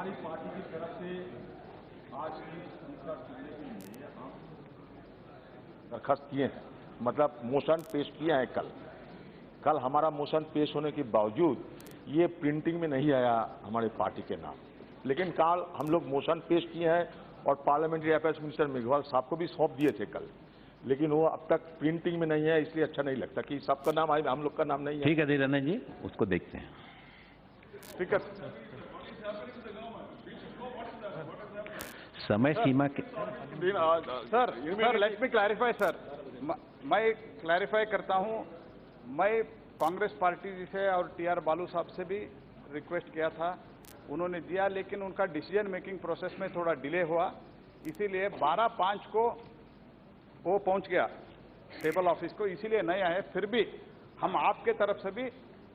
हमारी पार्टी की तरफ से आज की संसद चुनने के लिए हम दरखास्त किए हैं, मतलब मोशन पेश किया है। कल हमारा मोशन पेश होने के बावजूद ये प्रिंटिंग में नहीं आया हमारी पार्टी के नाम, लेकिन कल हम लोग मोशन पेश किए हैं और पार्लियामेंट्री अफेयर्स मिनिस्टर मेघवाल साहब को भी सौंप दिए थे कल, लेकिन वो अब तक प्रिंटिंग में नहीं है, इसलिए अच्छा नहीं लगता कि सबका नाम आए, हम लोग का नाम नहीं है। ठीक है अधीर रंजन जी, उसको देखते हैं। ठीक है समय सीमा के sir let me clarify sir. मैं क्लैरिफाई करता हूं, मैं कांग्रेस पार्टी जी से और टीआर बालू साहब से भी रिक्वेस्ट किया था, उन्होंने दिया, लेकिन उनका डिसीजन मेकिंग प्रोसेस में थोड़ा डिले हुआ, इसीलिए 12/5 को वो पहुंच गया टेबल ऑफिस को, इसीलिए नहीं आए। फिर भी हम आपके तरफ से भी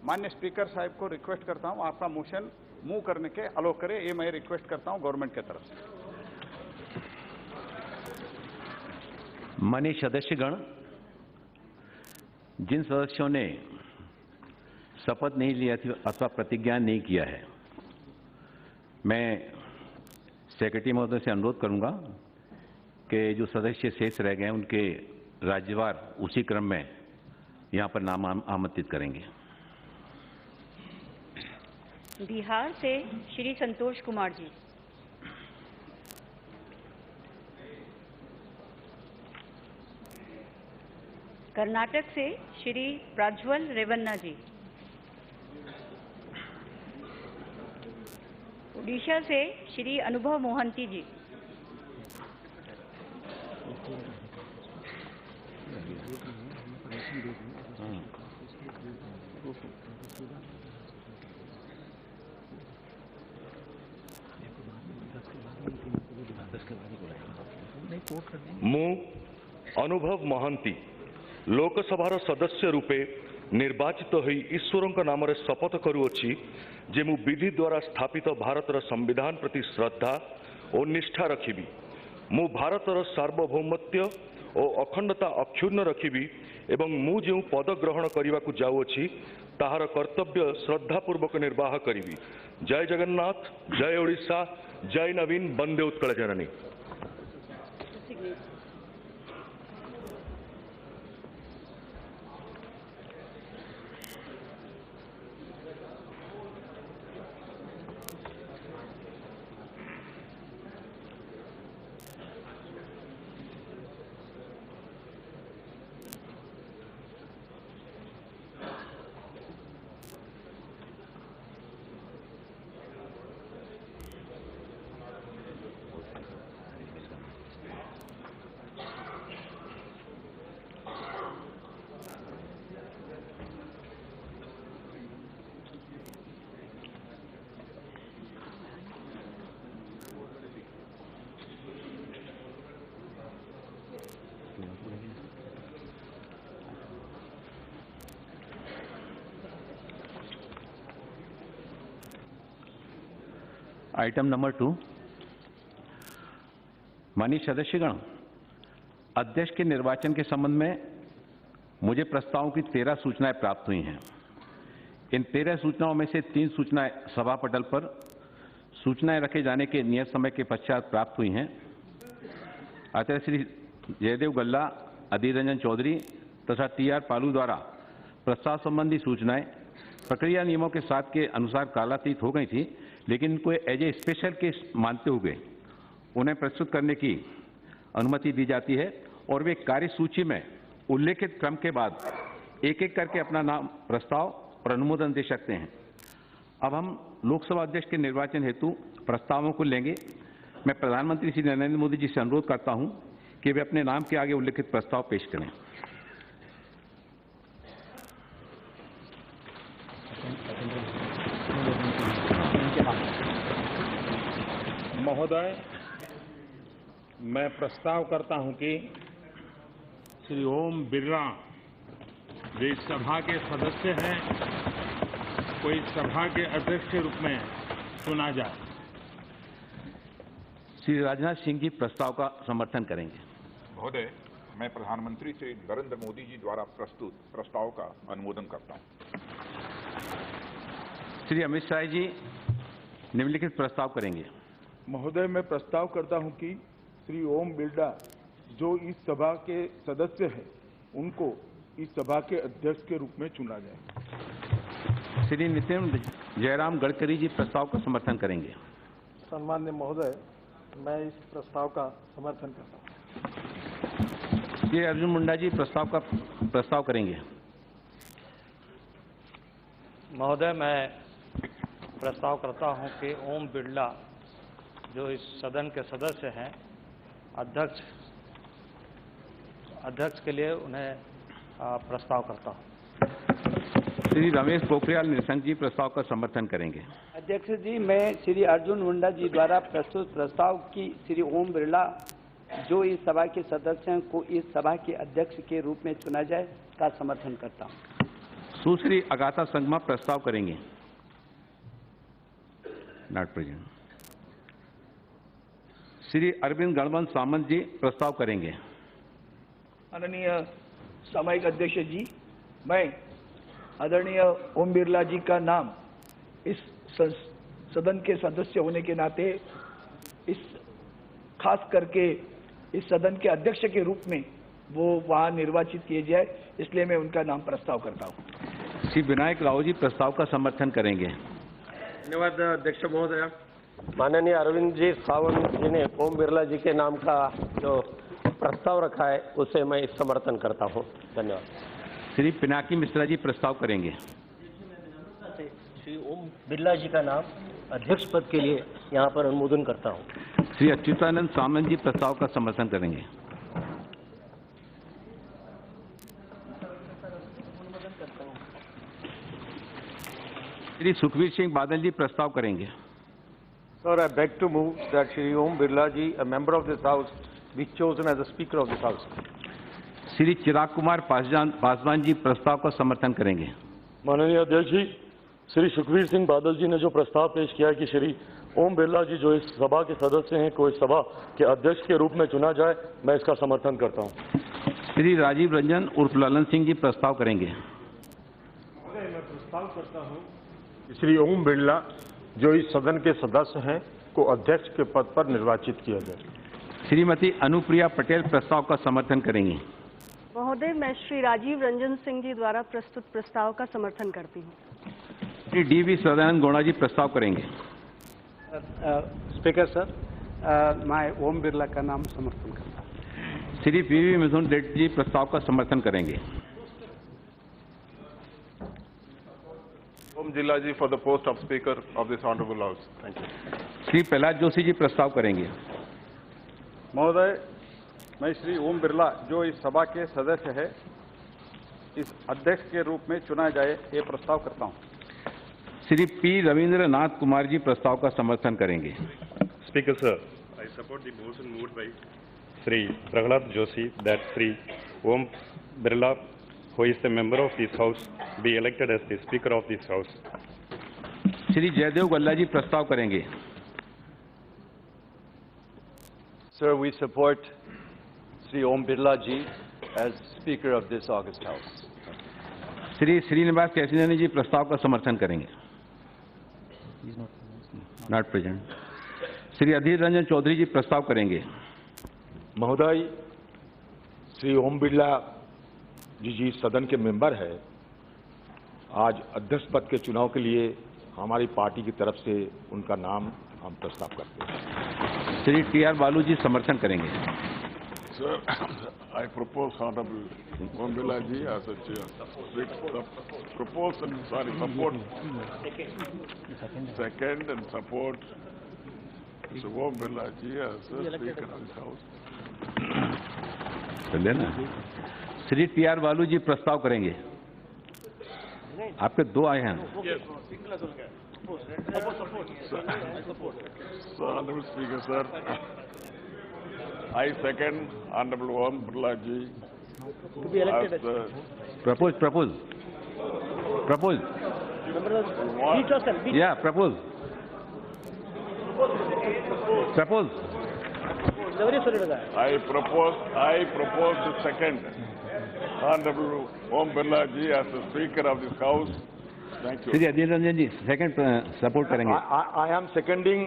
माननीय स्पीकर साहब को रिक्वेस्ट करता हूं, आपका मोशन मूव करने के अलो करें, ये मैं रिक्वेस्ट करता हूं गवर्नमेंट के तरफ से। माननीय सदस्यगण, जिन सदस्यों ने शपथ नहीं लिया थी अथवा प्रतिज्ञा नहीं किया है, मैं सेक्रेटरी महोदय से अनुरोध करूंगा कि जो सदस्य शेष रह गए हैं उनके राज्यवार उसी क्रम में यहां पर नाम आमंत्रित करेंगे। बिहार से श्री संतोष कुमार जी, कर्नाटक से श्री प्रज्वल रेवन्ना जी, उड़ीसा से श्री अनुभव मोहंती जी, ମୁଁ अनुभव महांती लोकसभार सदस्य रूपे निर्वाचित होई ईश्वरଙ୍କ नामरे शपथ करूअछि जे मु विधि द्वारा स्थापित भारतर संविधान प्रति श्रद्धा और निष्ठा रखिबी। मु भारतर सार्वभौमत्व और अखंडता अक्षुण्ण रखिबी एवं मु जो पद ग्रहण करने को जाऊँगी ताहार कर्तव्य श्रद्धापूर्वक निर्वाह करी। जय जगन्नाथ, जय ओडिशा, जय नवीन, वंदे उत्कल जननी। आइटम नंबर 2, माननीय सदस्यगण, अध्यक्ष के निर्वाचन के संबंध में मुझे प्रस्तावों की 13 सूचनाएं प्राप्त हुई हैं। इन 13 सूचनाओं में से 3 सूचनाएं सभा पटल पर सूचनाएं रखे जाने के नियत समय के पश्चात प्राप्त हुई हैं। अतः श्री जयदेव गल्ला, अधीर रंजन चौधरी तथा टीआर पालू द्वारा प्रस्ताव संबंधी सूचनाएं प्रक्रिया नियमों के 7 के अनुसार कालातीत हो गई थी, लेकिन इनको एज ए स्पेशल केस मानते हुए उन्हें प्रस्तुत करने की अनुमति दी जाती है और वे कार्यसूची में उल्लेखित क्रम के बाद एक एक करके अपना नाम, प्रस्ताव और अनुमोदन दे सकते हैं। अब हम लोकसभा अध्यक्ष के निर्वाचन हेतु प्रस्तावों को लेंगे। मैं प्रधानमंत्री श्री नरेंद्र मोदी जी से अनुरोध करता हूं कि वे अपने नाम के आगे उल्लेखित प्रस्ताव पेश करें। महोदय, मैं प्रस्ताव करता हूं कि श्री ओम बिरला वे सभा के सदस्य हैं, कोई सभा के अध्यक्ष के रूप में चुना जाए। श्री राजनाथ सिंह जी प्रस्ताव का समर्थन करेंगे। महोदय, मैं प्रधानमंत्री श्री नरेंद्र मोदी जी द्वारा प्रस्तुत प्रस्ताव का अनुमोदन करता हूं। श्री अमित शाह जी निम्नलिखित प्रस्ताव करेंगे। महोदय, मैं प्रस्ताव करता हूं कि श्री ओम बिरला जो इस सभा के सदस्य हैं उनको इस सभा के अध्यक्ष के रूप में चुना जाए। श्री नितिन जयराम गडकरी जी प्रस्ताव का समर्थन करेंगे। सम्मान्य महोदय, मैं इस प्रस्ताव का समर्थन करता हूं। श्री अर्जुन मुंडा जी प्रस्ताव करेंगे। महोदय, मैं प्रस्ताव करता हूं कि ओम बिरला जो इस सदन के सदस्य हैं, अध्यक्ष के लिए उन्हें प्रस्ताव करता हूं। श्री रमेश पोखरियाल निशंक जी प्रस्ताव का समर्थन करेंगे। अध्यक्ष जी, मैं श्री अर्जुन मुंडा जी द्वारा प्रस्तुत प्रस्ताव की श्री ओम बिरला जो इस सभा के सदस्य हैं को इस सभा के अध्यक्ष के रूप में चुना जाए का समर्थन करता हूं। सुश्री अगाथा संगमा प्रस्ताव करेंगे। Not present. श्री अरविंद गणवंत सामंत जी प्रस्ताव करेंगे। माननीय सामायिक अध्यक्ष जी, मैं आदरणीय ओम बिरला जी का नाम इस सदन के सदस्य होने के नाते खास करके इस सदन के अध्यक्ष के रूप में वो वहां निर्वाचित किए जाए, इसलिए मैं उनका नाम प्रस्ताव करता हूं। श्री विनायक राव जी प्रस्ताव का समर्थन करेंगे। धन्यवाद अध्यक्ष महोदय। माननीय अरविंद जी सावंत जी ने ओम बिरला जी के नाम का जो प्रस्ताव रखा है उसे मैं समर्थन करता हूं। धन्यवाद। श्री पिनाकी मिश्रा जी प्रस्ताव करेंगे। श्री ओम बिरला जी का नाम अध्यक्ष पद के लिए यहाँ पर अनुमोदन करता हूँ। श्री अच्युतानंद सामंत जी प्रस्ताव का समर्थन करेंगे। श्री सुखवीर सिंह बादल जी प्रस्ताव करेंगे। Sir, I beg to move that Shri Om Birla ji, a member of this House, be chosen as the Speaker of this House. Shri चिराग कुमार पासवान जी प्रस्ताव का समर्थन करेंगे। माननीय अध्यक्ष जी, श्री सुखवीर सिंह बादल जी ने जो प्रस्ताव पेश किया है कि श्री ओम बिरला जी जो इस सभा के सदस्य हैं को इस सभा के अध्यक्ष के रूप में चुना जाए, मैं इसका समर्थन करता हूं। श्री राजीव रंजन उर्फ ललन सिंह जी प्रस्ताव करेंगे। मैं प्रस्ताव करता हूं श्री ओम बिरला जो इस सदन के सदस्य हैं को अध्यक्ष के पद पर निर्वाचित किया जाए। श्रीमती अनुप्रिया पटेल प्रस्ताव का समर्थन करेंगी। महोदय, मैं श्री राजीव रंजन सिंह जी द्वारा प्रस्तुत प्रस्ताव का समर्थन करती हूँ। श्री डी.वी. सदानंद गौड़ा जी प्रस्ताव करेंगे। स्पीकर सर, मैं ओम बिरला का नाम समर्थन करता हूँ। श्री पी.वी. मिथुन रेड्डी जी प्रस्ताव का समर्थन करेंगे। Om Birla ji for the post of Speaker of this Honorable House. Thank you. Shri Prahlad Joshi ji प्रस्ताव करेंगे। महोदय, मैं श्री ओम बिरला जो इस सभा के सदस्य है इस अध्यक्ष के रूप में चुना जाए ये प्रस्ताव करता हूं। श्री पी रविंद्रनाथ कुमार जी प्रस्ताव का समर्थन करेंगे। Speaker sir, I support the motion moved by Shri Prahlad Joshi that Shri Om Birla, who is a member of this House, be elected as the Speaker of this House. Shri Jaydev गल्ला जी प्रस्ताव करेंगे। Sir, we support Shri Om Birla ji as Speaker of this August House. Shri Srinivas कैसियानी जी प्रस्ताव का समर्थन करेंगे। Not present. Shri Adhir Ranjan Chowdhury ji प्रस्ताव करेंगे। महोदय, श्री ओम बिरला जी सदन के मेंबर है। आज अध्यक्ष पद के चुनाव के लिए हमारी पार्टी की तरफ से उनका नाम हम प्रस्ताव करते हैं। श्री टी.आर. बालू जी समर्थन करेंगे। Sir, I propose Honorable Om Birla ji as a chair. Propose and support. Second and support Mr. Om Birla ji as a Speaker of this House. चलिए ना। श्री टी.आर. बालू जी प्रस्ताव करेंगे। आपके दो आए हैं। Honorable Speaker, sir, I second Honorable Om Birla ji to be elected as the Propose. Yeah, propose. I propose to second Honorable Om Birla ji as the Speaker of this House Thank you. Shri Adhir Ranjan ji second support करेंगे। I am seconding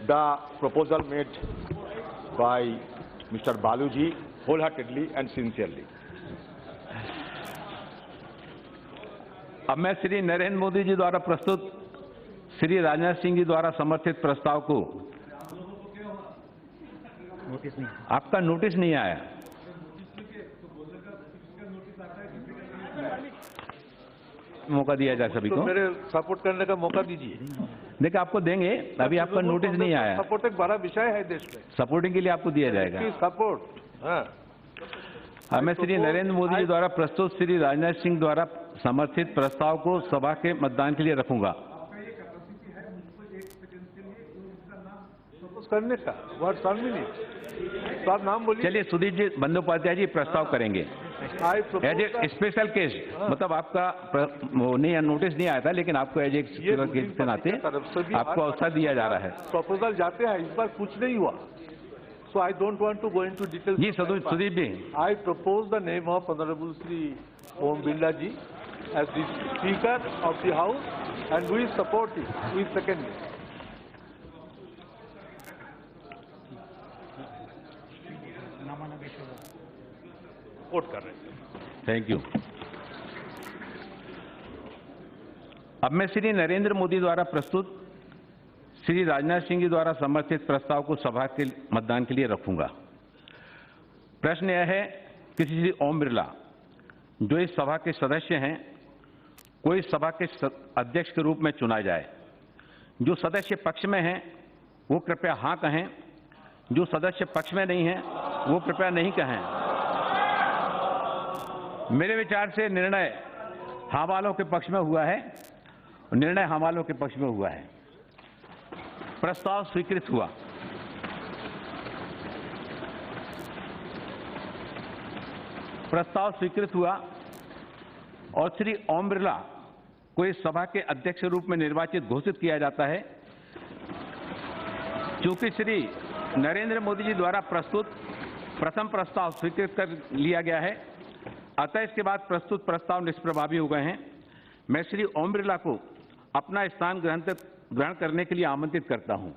the proposal made by Mr. Baluji wholeheartedly and sincerely. अब मैं श्री नरेंद्र मोदी जी द्वारा प्रस्तुत श्री राजनाथ सिंह जी द्वारा समर्थित प्रस्ताव को आपका नोटिस नहीं आया। मौका दिया जाए सभी को। मेरे सपोर्ट करने का मौका दीजिए। देखिए आपको देंगे, अभी आपका नोटिस नहीं आया। सपोर्ट एक बड़ा विषय है देश में। सपोर्टिंग के लिए आपको दिया जाएगा। सपोर्ट। हाँ। अब मैं श्री नरेंद्र मोदी जी द्वारा प्रस्तुत श्री राजनाथ सिंह द्वारा समर्थित प्रस्ताव को सभा के मतदान के लिए रखूंगा। करने का वर्ड तो आप नाम बोलिए। चलिए सुधीर जी बंदोपाध्याय जी प्रस्ताव करेंगे। एज ए स्पेशल केस, मतलब आपका वो नहीं नोटिस नहीं आया था, लेकिन आपको एज ए स्पेशल केस के नाते आपको अवसर दिया जा रहा है। प्रपोजल जाते हैं, इस बार कुछ नहीं हुआ। So I don't want to go into details. जी Sudhir ji. I propose the name of Honorable Shri Om Birla ji as the Speaker of the House, and we support it. We second it. Support कर रहे हैं। Thank you. अब मैं श्री नरेंद्र मोदी द्वारा प्रस्तुत श्री राजनाथ सिंह जी द्वारा समर्थित प्रस्ताव को सभा के मतदान के लिए रखूंगा। प्रश्न यह है कि श्री ओम बिरला जो इस सभा के सदस्य हैं, कोई सभा के अध्यक्ष के रूप में चुना जाए। जो सदस्य पक्ष में हैं वो कृपया हाँ कहें, जो सदस्य पक्ष में नहीं हैं वो कृपया नहीं कहें। मेरे विचार से निर्णय हाँ वालों के पक्ष में हुआ है, निर्णय हाँ वालों के पक्ष में हुआ है। प्रस्ताव स्वीकृत हुआ। प्रस्ताव स्वीकृत हुआ और श्री ओम बिरला को इस सभा के अध्यक्ष के रूप में निर्वाचित घोषित किया जाता है। चूंकि श्री नरेंद्र मोदी जी द्वारा प्रस्तुत प्रथम प्रस्ताव स्वीकृत कर लिया गया है, अतः इसके बाद प्रस्तुत प्रस्ताव निष्प्रभावी हो गए हैं। मैं श्री ओम बिरला को अपना स्थान ग्रहण करने के लिए आमंत्रित करता हूं।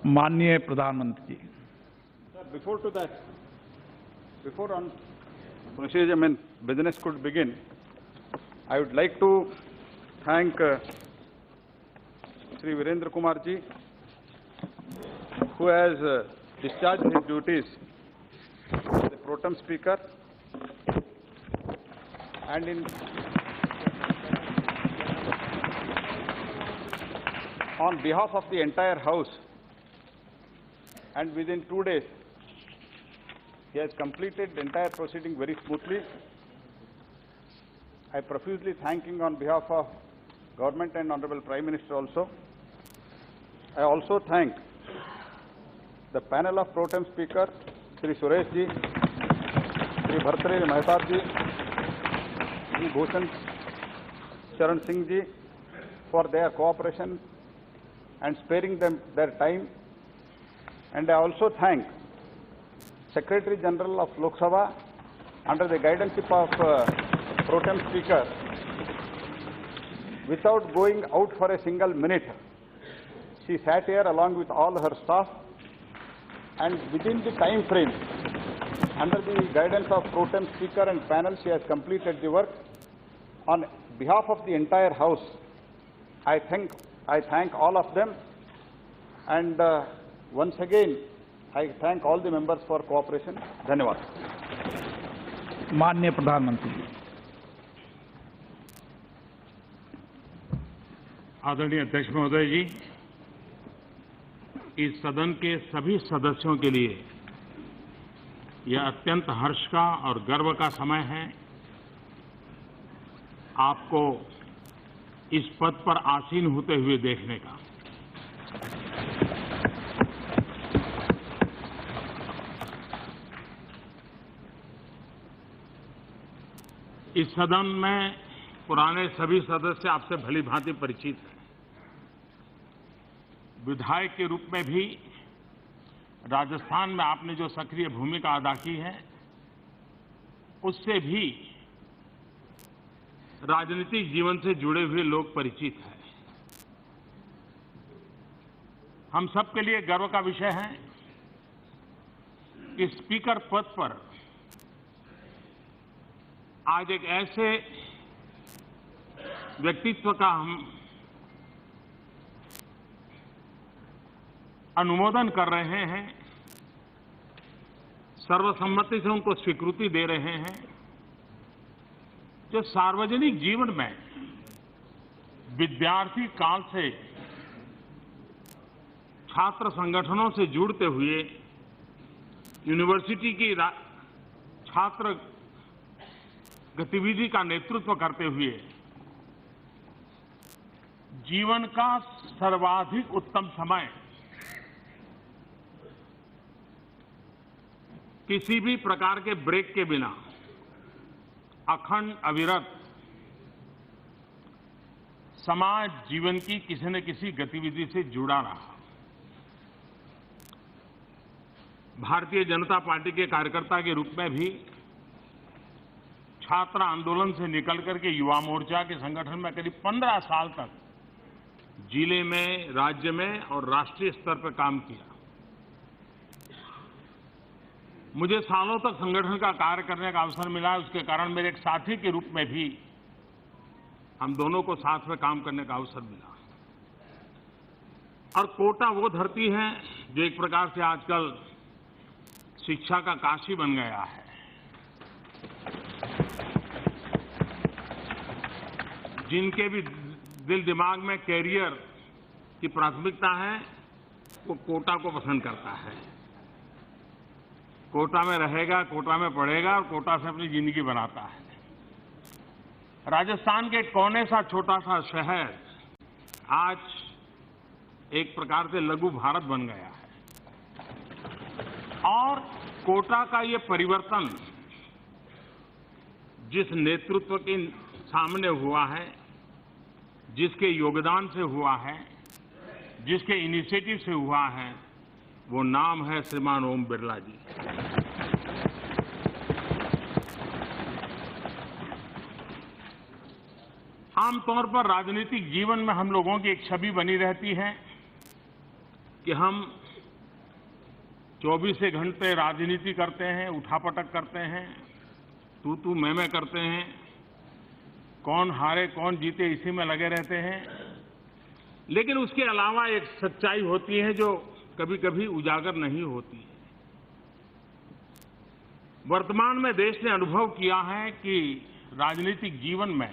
माननीय प्रधानमंत्री जी, before to that, before on procedure and business could begin, I would like to thank Sri Virendra Kumar ji, who has discharged his duties as the Pro Tem Speaker, and on behalf of the entire House, and within 2 days, He has completed the entire proceeding very smoothly. I profusely thank him on behalf of Government and Honorable Prime Minister also. I also thank the panel of Pro Tem Speaker, Shri Suresh Ji, Shri Bhartari Mehtab Ji, Shri Bhushan Sharan Singh Ji for their cooperation and sparing them their time. And I also thank Secretary General of Lok Sabha under the guidance of Pro Tem Speaker. Without going out for a single minute, she sat here along with all her staff, and within the time frame, under the guidance of Pro Tem Speaker and panel, she has completed the work. On behalf of the entire House, I thank all of them, and once again, I thank all the members for cooperation. Dhanyawad. माननीय प्रधानमंत्री जी। आदरणीय अध्यक्ष महोदय जी, इस सदन के सभी सदस्यों के लिए यह अत्यंत हर्ष का और गर्व का समय है आपको इस पद पर आसीन होते हुए देखने का। इस सदन में पुराने सभी सदस्य आपसे भली भांति परिचित हैं। विधायक के रूप में भी राजस्थान में आपने जो सक्रिय भूमिका अदा की है, उससे भी राजनीतिक जीवन से जुड़े हुए लोग परिचित हैं। हम सबके लिए गर्व का विषय है कि स्पीकर पद पर आज एक ऐसे व्यक्तित्व का हम अनुमोदन कर रहे हैं, सर्वसम्मति से उनको स्वीकृति दे रहे हैं, जो सार्वजनिक जीवन में विद्यार्थी काल से छात्र संगठनों से जुड़ते हुए यूनिवर्सिटी की छात्र गतिविधि का नेतृत्व करते हुए जीवन का सर्वाधिक उत्तम समय किसी भी प्रकार के ब्रेक के बिना अखंड अविरत समाज जीवन की किसी न किसी गतिविधि से जुड़ा रहा। भारतीय जनता पार्टी के कार्यकर्ता के रूप में भी छात्र आंदोलन से निकल करके युवा मोर्चा के संगठन में करीब 15 साल तक जिले में, राज्य में और राष्ट्रीय स्तर पर काम किया। मुझे सालों तक संगठन का कार्य करने का अवसर मिला, उसके कारण मेरे एक साथी के रूप में भी हम दोनों को साथ में काम करने का अवसर मिला। और कोटा वो धरती है जो एक प्रकार से आजकल शिक्षा का काशी बन गया है। जिनके भी दिल दिमाग में कैरियर की प्राथमिकता है, वो कोटा को पसंद करता है। कोटा में रहेगा, कोटा में पढ़ेगा और कोटा से अपनी जिंदगी बनाता है। राजस्थान के कोने सा छोटा सा शहर आज एक प्रकार से लघु भारत बन गया है। और कोटा का ये परिवर्तन जिस नेतृत्व के सामने हुआ है, जिसके योगदान से हुआ है, जिसके इनिशिएटिव से हुआ है, वो नाम है श्रीमान ओम बिरला जी। आमतौर पर राजनीतिक जीवन में हम लोगों की एक छवि बनी रहती है कि हम 24 घंटे राजनीति करते हैं, उठापटक करते हैं, तू मैं करते हैं, कौन हारे कौन जीते इसी में लगे रहते हैं। लेकिन उसके अलावा एक सच्चाई होती है जो कभी कभी उजागर नहीं होती है। वर्तमान में देश ने अनुभव किया है कि राजनीतिक जीवन में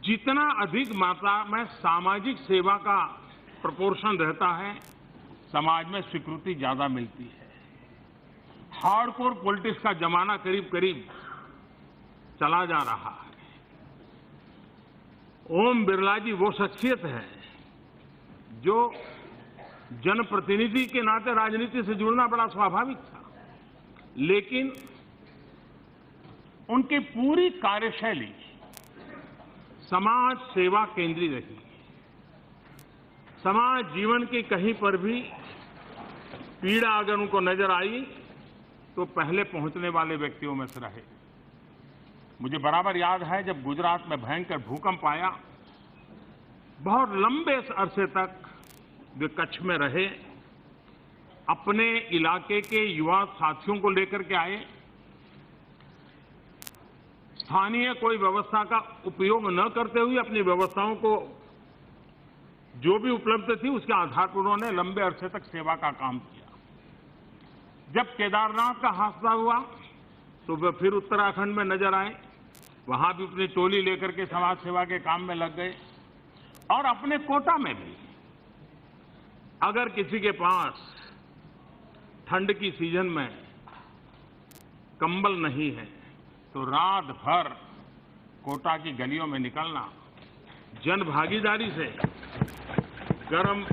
जितना अधिक मात्रा में सामाजिक सेवा का प्रोपोर्शन रहता है, समाज में स्वीकृति ज्यादा मिलती है। हार्डकोर पॉलिटिक्स का जमाना करीब करीब चला जा रहा है। ओम बिरला जी वो शख्सियत है जो जनप्रतिनिधि के नाते राजनीति से जुड़ना बड़ा स्वाभाविक था, लेकिन उनकी पूरी कार्यशैली समाज सेवा केंद्रीय रही। समाज जीवन की कहीं पर भी पीड़ा अगर उनको नजर आई तो पहले पहुंचने वाले व्यक्तियों में से रहे। मुझे बराबर याद है जब गुजरात में भयंकर भूकंप आया, बहुत लंबे अरसे तक वे कच्छ में रहे, अपने इलाके के युवा साथियों को लेकर के आए, स्थानीय कोई व्यवस्था का उपयोग न करते हुए अपनी व्यवस्थाओं को जो भी उपलब्ध थी उसके आधार पर उन्होंने लंबे अरसे तक सेवा का काम किया। जब केदारनाथ का हादसा हुआ तो वे फिर उत्तराखंड में नजर आए, वहां भी अपनी टोली लेकर के समाज सेवा के काम में लग गए। और अपने कोटा में भी अगर किसी के पास ठंड की सीजन में कंबल नहीं है तो रात भर कोटा की गलियों में निकलना, जन भागीदारी से गर्म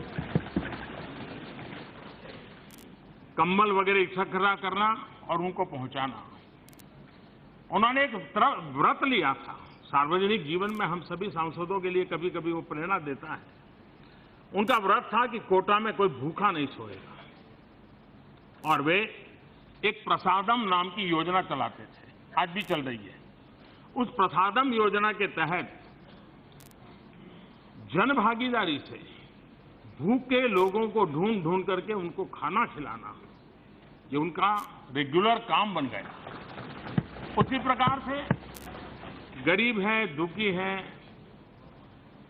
कंबल वगैरह इकट्ठा करना और उनको पहुंचाना। उन्होंने एक व्रत लिया था। सार्वजनिक जीवन में हम सभी सांसदों के लिए कभी कभी वो प्रेरणा देता है। उनका व्रत था कि कोटा में कोई भूखा नहीं सोएगा और वे एक प्रसादम नाम की योजना चलाते थे, आज भी चल रही है। उस प्रसादम योजना के तहत जन भागीदारी से भूखे लोगों को ढूंढ ढूंढ करके उनको खाना खिलाना, ये उनका रेगुलर काम बन गया। उसी प्रकार से गरीब हैं, दुखी हैं,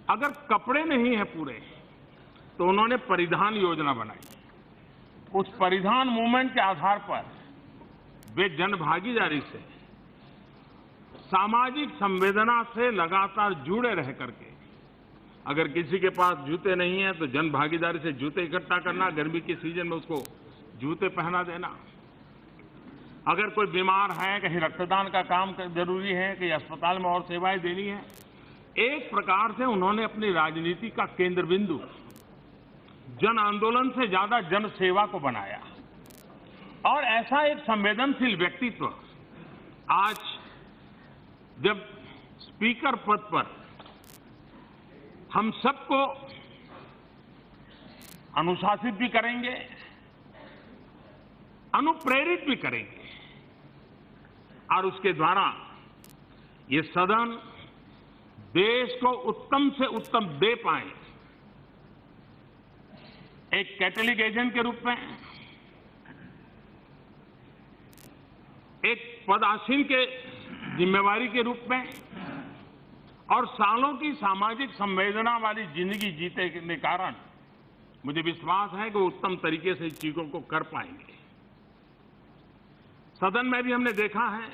अगर कपड़े नहीं हैं पूरे तो उन्होंने परिधान योजना बनाई। उस परिधान मूवमेंट के आधार पर वे जन भागीदारी से, सामाजिक संवेदना से लगातार जुड़े रह करके, अगर किसी के पास जूते नहीं है तो जन भागीदारी से जूते इकट्ठा करना, गर्मी की सीजन में उसको जूते पहना देना। अगर कोई बीमार है, कहीं रक्तदान का काम जरूरी है, कहीं अस्पताल में और सेवाएं देनी है, एक प्रकार से उन्होंने अपनी राजनीति का केंद्र बिंदु जन आंदोलन से ज्यादा जन सेवा को बनाया। और ऐसा एक संवेदनशील व्यक्तित्व आज जब स्पीकर पद पर हम सबको अनुशासित भी करेंगे, अनुप्रेरित भी करेंगे और उसके द्वारा ये सदन देश को उत्तम से उत्तम दे पाए, एक कैटलिक एजेंट के रूप में, एक पदासीन के जिम्मेवारी के रूप में और सालों की सामाजिक संवेदना वाली जिंदगी जीते के कारण मुझे विश्वास है कि वो उत्तम तरीके से इस चीजों को कर पाएंगे। सदन में भी हमने देखा है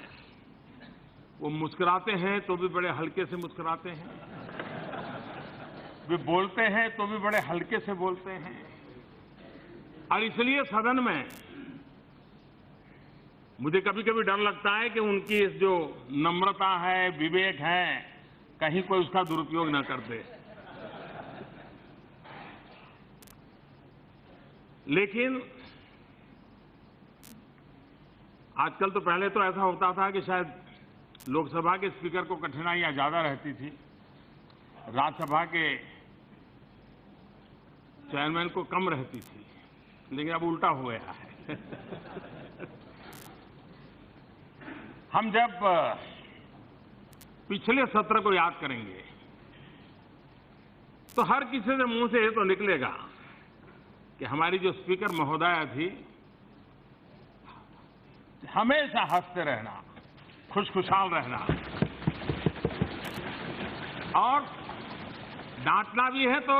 वो मुस्कुराते हैं तो भी बड़े हल्के से मुस्कुराते हैं, वे बोलते हैं तो भी बड़े हल्के से बोलते हैं। और इसलिए सदन में मुझे कभी कभी डर लगता है कि उनकी इस जो नम्रता है, विवेक है, कहीं कोई उसका दुरुपयोग न कर दे। लेकिन आजकल तो, पहले तो ऐसा होता था कि शायद लोकसभा के स्पीकर को कठिनाइयां ज्यादा रहती थी, राज्यसभा के चेयरमैन को कम रहती थी, लेकिन अब उल्टा हो गया है। हम जब पिछले सत्र को याद करेंगे तो हर किसी के मुंह से ये तो निकलेगा कि हमारी जो स्पीकर महोदया थी, हमेशा हंसते रहना, खुशखुशाल रहना, और डांटना भी है तो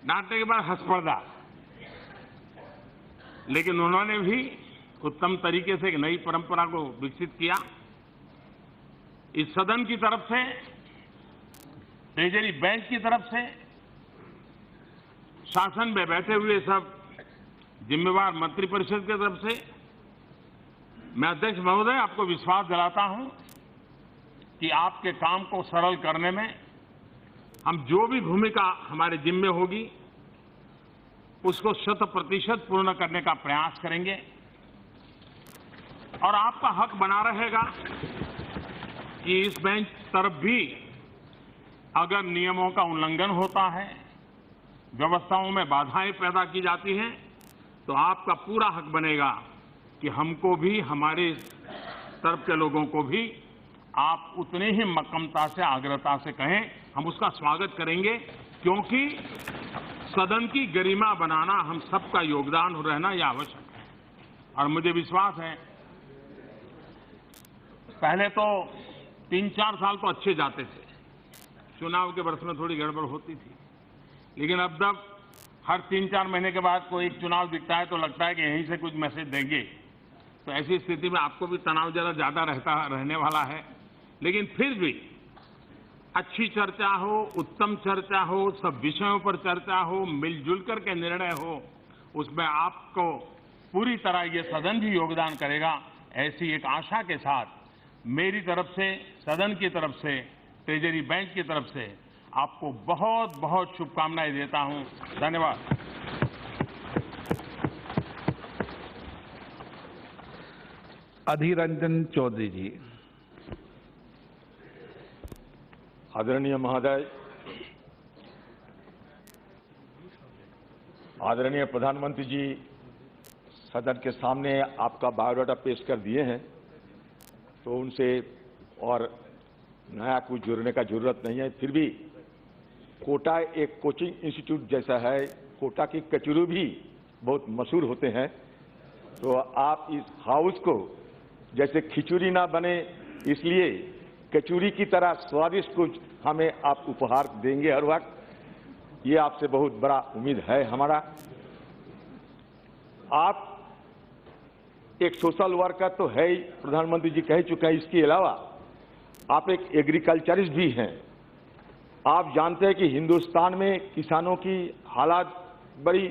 डांटने के बाद हंस पड़ना। लेकिन उन्होंने भी उत्तम तरीके से एक नई परंपरा को विकसित किया। इस सदन की तरफ से, ट्रेजरी बेंच की तरफ से, शासन में बैठे हुए सब जिम्मेवार मंत्रिपरिषद की तरफ से मैं अध्यक्ष महोदय आपको विश्वास दिलाता हूं कि आपके काम को सरल करने में हम जो भी भूमिका हमारे जिम्मे होगी उसको 100% पूर्ण करने का प्रयास करेंगे और आपका हक बना रहेगा कि इस बेंच तरफ भी अगर नियमों का उल्लंघन होता है, व्यवस्थाओं में बाधाएं पैदा की जाती हैं, तो आपका पूरा हक बनेगा कि हमको भी, हमारे तरफ के लोगों को भी आप उतनी ही मक्कमता से, आग्रहता से कहें, हम उसका स्वागत करेंगे, क्योंकि सदन की गरिमा बनाना हम सबका योगदान रहना यह आवश्यक है। और मुझे विश्वास है, पहले तो 3-4 साल तो अच्छे जाते थे, चुनाव के वर्ष में थोड़ी गड़बड़ होती थी, लेकिन अब तक हर 3-4 महीने के बाद कोई एक चुनाव दिखता है तो लगता है कि यहीं से कुछ मैसेज देंगे। तो ऐसी स्थिति में आपको भी तनाव जरा ज्यादा रहने वाला है, लेकिन फिर भी अच्छी चर्चा हो, उत्तम चर्चा हो, सब विषयों पर चर्चा हो, मिलजुल कर के निर्णय हो, उसमें आपको पूरी तरह ये सदन भी योगदान करेगा, ऐसी एक आशा के साथ मेरी तरफ से, सदन की तरफ से, ट्रेजरी बेंच की तरफ से आपको बहुत बहुत शुभकामनाएं देता हूं। धन्यवाद। अधीर रंजन चौधरी जी। आदरणीय महोदय, आदरणीय प्रधानमंत्री जी सदन के सामने आपका बायोडाटा पेश कर दिए हैं, तो उनसे और नया कुछ जोड़ने का जरूरत नहीं है। फिर भी कोटा एक कोचिंग इंस्टीट्यूट जैसा है, कोटा की कचौरी भी बहुत मशहूर होते हैं, तो आप इस हाउस को जैसे खिचड़ी ना बने, इसलिए कचौरी की तरह स्वादिष्ट कुछ हमें आप उपहार देंगे हर वक्त, ये आपसे बहुत बड़ा उम्मीद है हमारा। आप एक सोशल वर्कर तो है ही, प्रधानमंत्री जी कह चुके हैं, इसके अलावा आप एक एग्रीकल्चरिस्ट भी हैं। आप जानते हैं कि हिंदुस्तान में किसानों की हालात बड़ी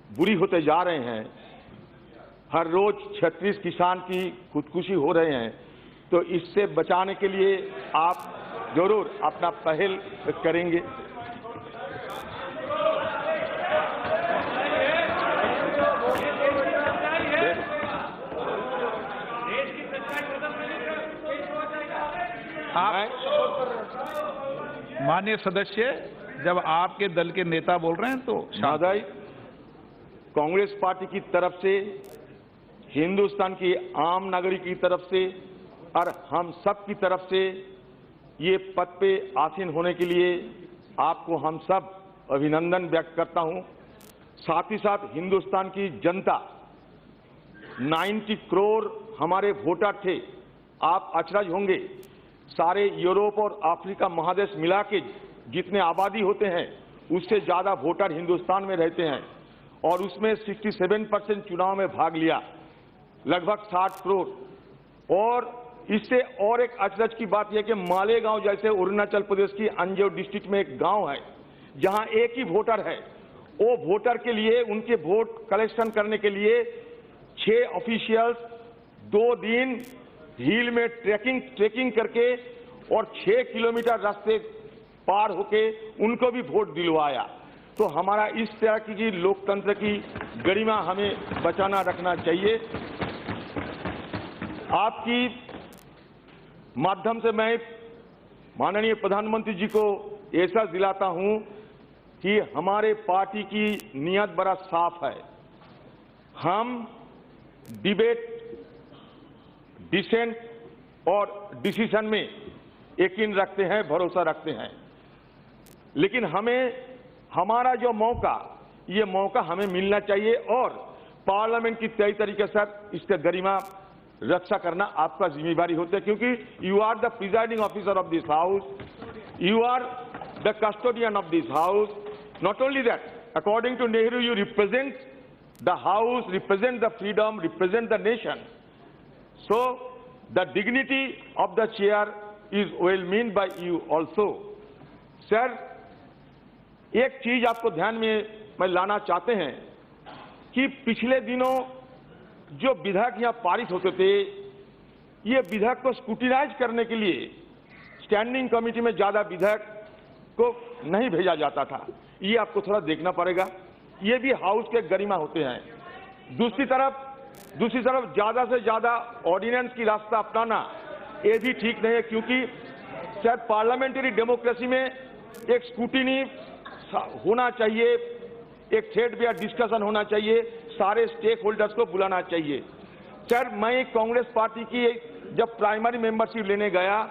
बुरी होते जा रहे हैं, हर रोज 36 किसान की खुदकुशी हो रहे हैं, तो इससे बचाने के लिए आप जरूर अपना पहल करेंगे। माननीय सदस्य, जब आपके दल के नेता बोल रहे हैं तो महोदय, कांग्रेस पार्टी की तरफ से, हिंदुस्तान की आम नागरिक की तरफ से और हम सब की तरफ से ये पद पे आसीन होने के लिए आपको हम सब अभिनंदन व्यक्त करता हूं। साथ ही साथ हिंदुस्तान की जनता, 90 करोड़ हमारे वोटर थे, आप अचरज होंगे, सारे यूरोप और अफ्रीका महादेश मिला के जितने आबादी होते हैं उससे ज्यादा वोटर हिंदुस्तान में रहते हैं, और उसमें 67% चुनाव में भाग लिया, लगभग 60 करोड़। और इससे और एक अचरज की बात यह कि मालेगांव जैसे अरुणाचल प्रदेश की अंजो डिस्ट्रिक्ट में एक गांव है जहां एक ही वोटर है, वो वोटर के लिए, उनके वोट कलेक्शन करने के लिए 6 ऑफिशियल्स 2 दिन हिल में ट्रेकिंग करके और 6 किलोमीटर रास्ते पार होके उनको भी वोट दिलवाया। तो हमारा इस तरह की लोकतंत्र की गरिमा हमें बचाना रखना चाहिए। आपकी माध्यम से मैं माननीय प्रधानमंत्री जी को ऐसा दिलाता हूं कि हमारे पार्टी की नियत बड़ा साफ है। हम डिबेट, डिसेंट और डिसीजन में यकीन रखते हैं, भरोसा रखते हैं, लेकिन हमें हमारा जो मौका, ये मौका हमें मिलना चाहिए और पार्लियामेंट की सही तरीके से इसका गरिमा रक्षा करना आपका जिम्मेदारी होता है, क्योंकि you are the presiding officer of this house, you are the custodian of this house. Not only that, according to Nehru you represent the house, represent the freedom, represent the nation. So, the dignity of the chair is well meant by you also. Sir, एक चीज आपको ध्यान में मैं लाना चाहते हैं कि पिछले दिनों जो विधेयक यहाँ पारित होते थे, ये विधेयक को स्क्रूटिनाइज करने के लिए स्टैंडिंग कमेटी में ज्यादा विधेयक को नहीं भेजा जाता था। ये आपको थोड़ा देखना पड़ेगा। ये भी हाउस के गरिमा होते हैं। दूसरी तरफ ज्यादा से ज्यादा ऑर्डिनेंस की रास्ता अपनाना ये भी ठीक नहीं है, क्योंकि शायद पार्लियामेंट्री डेमोक्रेसी में एक स्क्रूटिनी होना चाहिए, एक थ्रेड बेयर डिस्कशन होना चाहिए, सारे स्टेक होल्डर्स को बुलाना चाहिए। सर, मैं कांग्रेस पार्टी की जब प्राइमरी मेंबरशिप लेने गया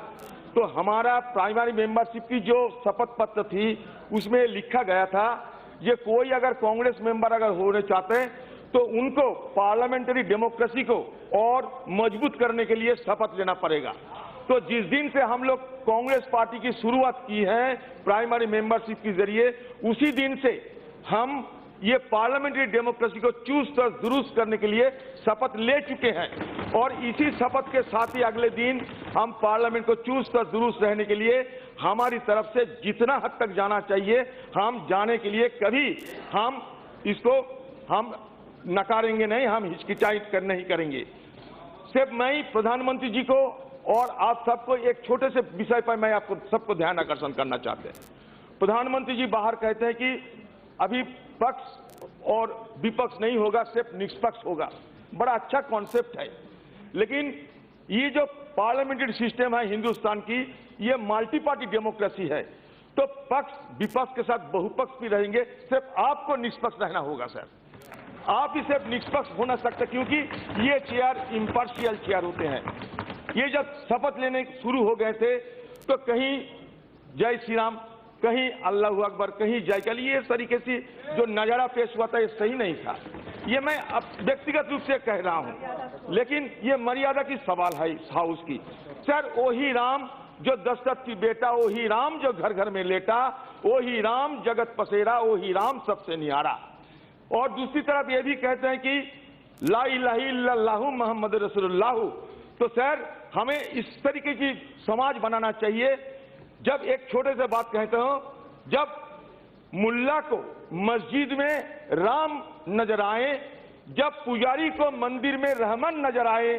तो हमारा प्राइमरी मेंबरशिप की जो शपथ पत्र थी उसमें लिखा गया था, ये कोई अगर कांग्रेस मेंबर अगर होने चाहते हैं तो उनको पार्लियामेंट्री डेमोक्रेसी को और मजबूत करने के लिए शपथ लेना पड़ेगा। तो जिस दिन से हम लोग कांग्रेस पार्टी की शुरुआत की है प्राइमरी मेंबरशिप के जरिए, उसी दिन से हम ये पार्लियामेंट्री डेमोक्रेसी को चुस्त और दुरुस्त करने के लिए शपथ ले चुके हैं और इसी शपथ के साथ ही अगले दिन हम पार्लियामेंट को चुस्त और दुरुस्त रहने के लिए हमारी तरफ से जितना हद तक जाना चाहिए हम जाने के लिए कभी हम इसको हम नकारेंगे नहीं, हम हिचकिचाहट नहीं करेंगे। सिर्फ मैं प्रधानमंत्री जी को और आप सबको एक छोटे से विषय पर मैं आपको सबको ध्यान आकर्षण करना चाहते हैं। प्रधानमंत्री जी बाहर कहते हैं कि अभी पक्ष और विपक्ष नहीं होगा, सिर्फ निष्पक्ष होगा। बड़ा अच्छा कॉन्सेप्ट है, लेकिन ये जो पार्लियामेंट्री सिस्टम है हिंदुस्तान की, ये मल्टी पार्टी डेमोक्रेसी है, तो पक्ष विपक्ष के साथ बहुपक्ष भी रहेंगे। सिर्फ आपको निष्पक्ष रहना होगा सर, आप ही सिर्फ निष्पक्ष हो ना सकते, क्योंकि ये चेयर इम्पार्शियल चेयर होते हैं। ये जब शपथ लेने शुरू हो गए थे तो कहीं जय श्री राम, कहीं अल्लाह अकबर, कहीं जय काली, ये तरीके से जो नजारा पेश हुआ था ये सही नहीं था। ये मैं अब व्यक्तिगत रूप से कह रहा हूं, लेकिन ये मर्यादा की सवाल है इस हाउस की। सर, वही राम जो दशरथ की बेटा, वही राम जो घर घर में लेटा, वही राम जगत पसेरा, वही राम सबसे नियारा। और दूसरी तरफ ये भी कहते हैं कि ला इलाहा इल्लल्लाहु मोहम्मद रसूलुल्लाह। तो सर, हमें इस तरीके की समाज बनाना चाहिए। जब एक छोटे से बात कहते हो, जब मुल्ला को मस्जिद में राम नजर आए, जब पुजारी को मंदिर में रहमान नजर आए,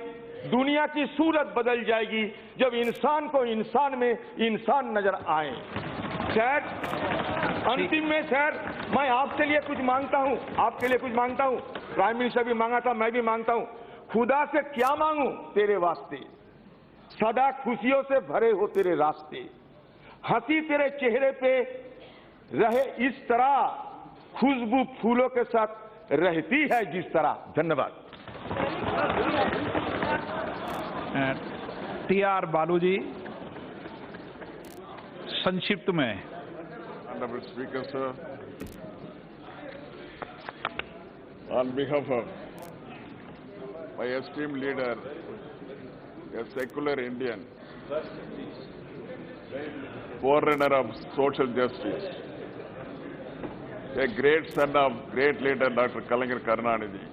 दुनिया की सूरत बदल जाएगी जब इंसान को इंसान में इंसान नजर आए। सर, अंतिम में सर मैं आपसे लिए कुछ मांगता हूं, आपके लिए कुछ मांगता हूं। प्राइम मिनिस्टर भी मांगा था, मैं भी मांगता हूं। खुदा से क्या मांगूं तेरे वास्ते, सदा खुशियों से भरे हो तेरे रास्ते, हंसी तेरे चेहरे पे रहे इस तरह, खुशबू फूलों के साथ रहती है जिस तरह। धन्यवाद। टी.आर. बालू जी, संक्षिप्त में। Honorable Speaker, sir, on behalf of my esteemed leader, a secular Indian, forerunner of social justice, a great son of great leader Dr. Kalaignar Karunanidhi,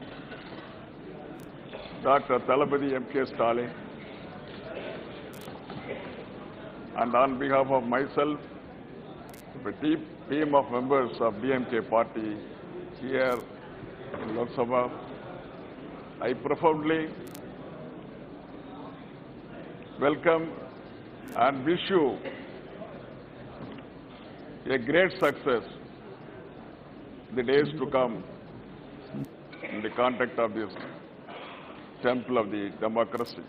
Dr. Thalapathy M.K. Stalin, and on behalf of myself, the team of members of DMK party here in Lok Sabha, I profoundly welcome and wish you a great success in the days to come in the context of this temple of the democracy.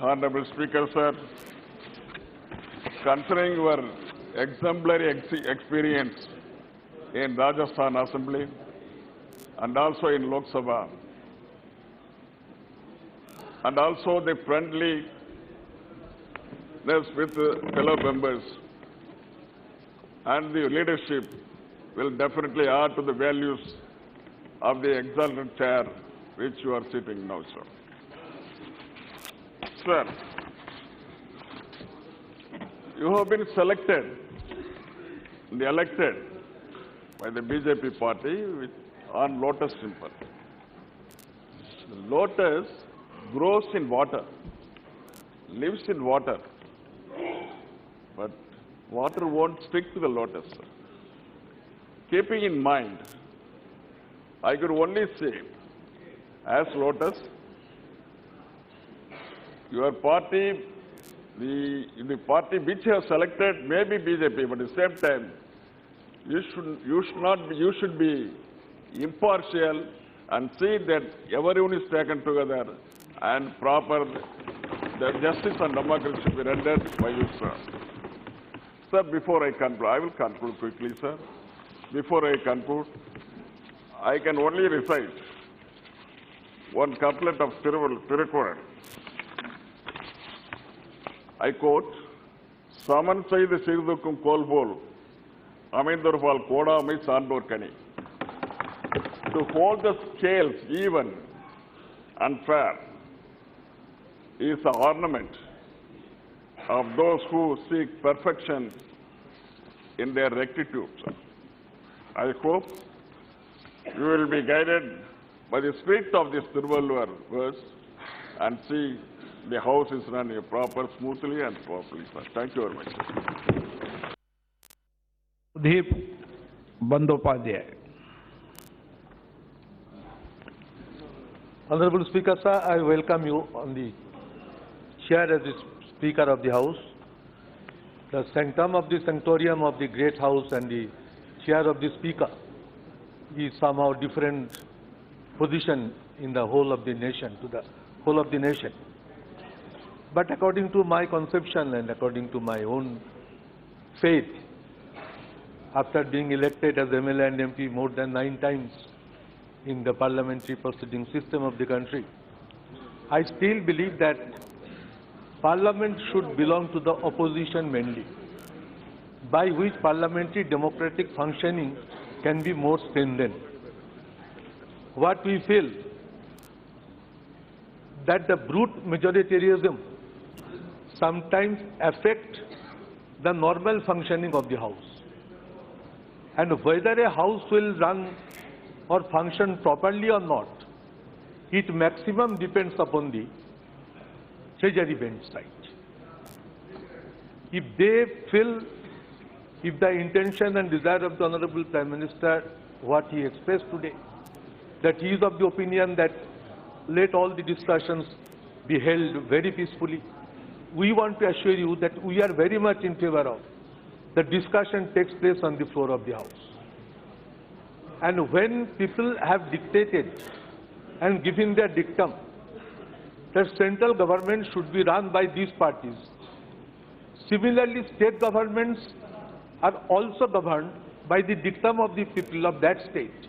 Honorable Speaker, sir, considering your exemplary experience in Rajasthan Assembly and also in Lok Sabha, and also the friendliness with fellow members, and the leadership will definitely add to the values of the exalted chair which you are sitting now, sir. Sir, you have been selected, elected by the BJP party on lotus symbol. The lotus grows in water, lives in water, but water won't stick to the lotus, sir. Keeping in mind, I could only say as Lotus. Your party, the party which you have selected may be BJP, but at the same time, you should be impartial and see that everyone is taken together and proper, the justice and democracy should be rendered by you, sir. Sir, before I conclude, I will conclude quickly, sir. Before I conclude, I can only recite one couplet of Tirukkural. I quote, "Saman செய்து சீர்தூக்கும் கோல் போல் அமைந்தொருபால் கோடாமை சான்றோர் கனி." To hold the scales even and fair is the ornament of those who seek perfection in their rectitude. I hope you will be guided by the spirit of this Tiruvalluvar verse and see the house is run proper, smoothly and properly, sir. Thank you very much. Deep Bandyopadhyay. Honorable Speaker, sir, I welcome you on the chair as the Speaker of the House. The sanctum of the sanctorium of the great House and the chair of the Speaker is somehow different position in the whole of the nation, to the whole of the nation. But according to my conception and according to my own faith, after being elected as MLA and MP more than 9 times in the parliamentary proceeding system of the country, I still believe that Parliament should belong to the opposition mainly, by which parliamentary democratic functioning can be more strengthened. What we feel that the brute majoritarianism sometimes affect the normal functioning of the House. And whether a House will run or function properly or not, it maximum depends upon the Treasury bench side. If they feel, if the intention and desire of the Honorable Prime Minister, what he expressed today, that he is of the opinion that let all the discussions be held very peacefully, we want to assure you that we are very much in favor of the discussion takes place on the floor of the House. And when people have dictated and given their dictum that central government should be run by these parties, similarly state governments are also governed by the dictum of the people of that state.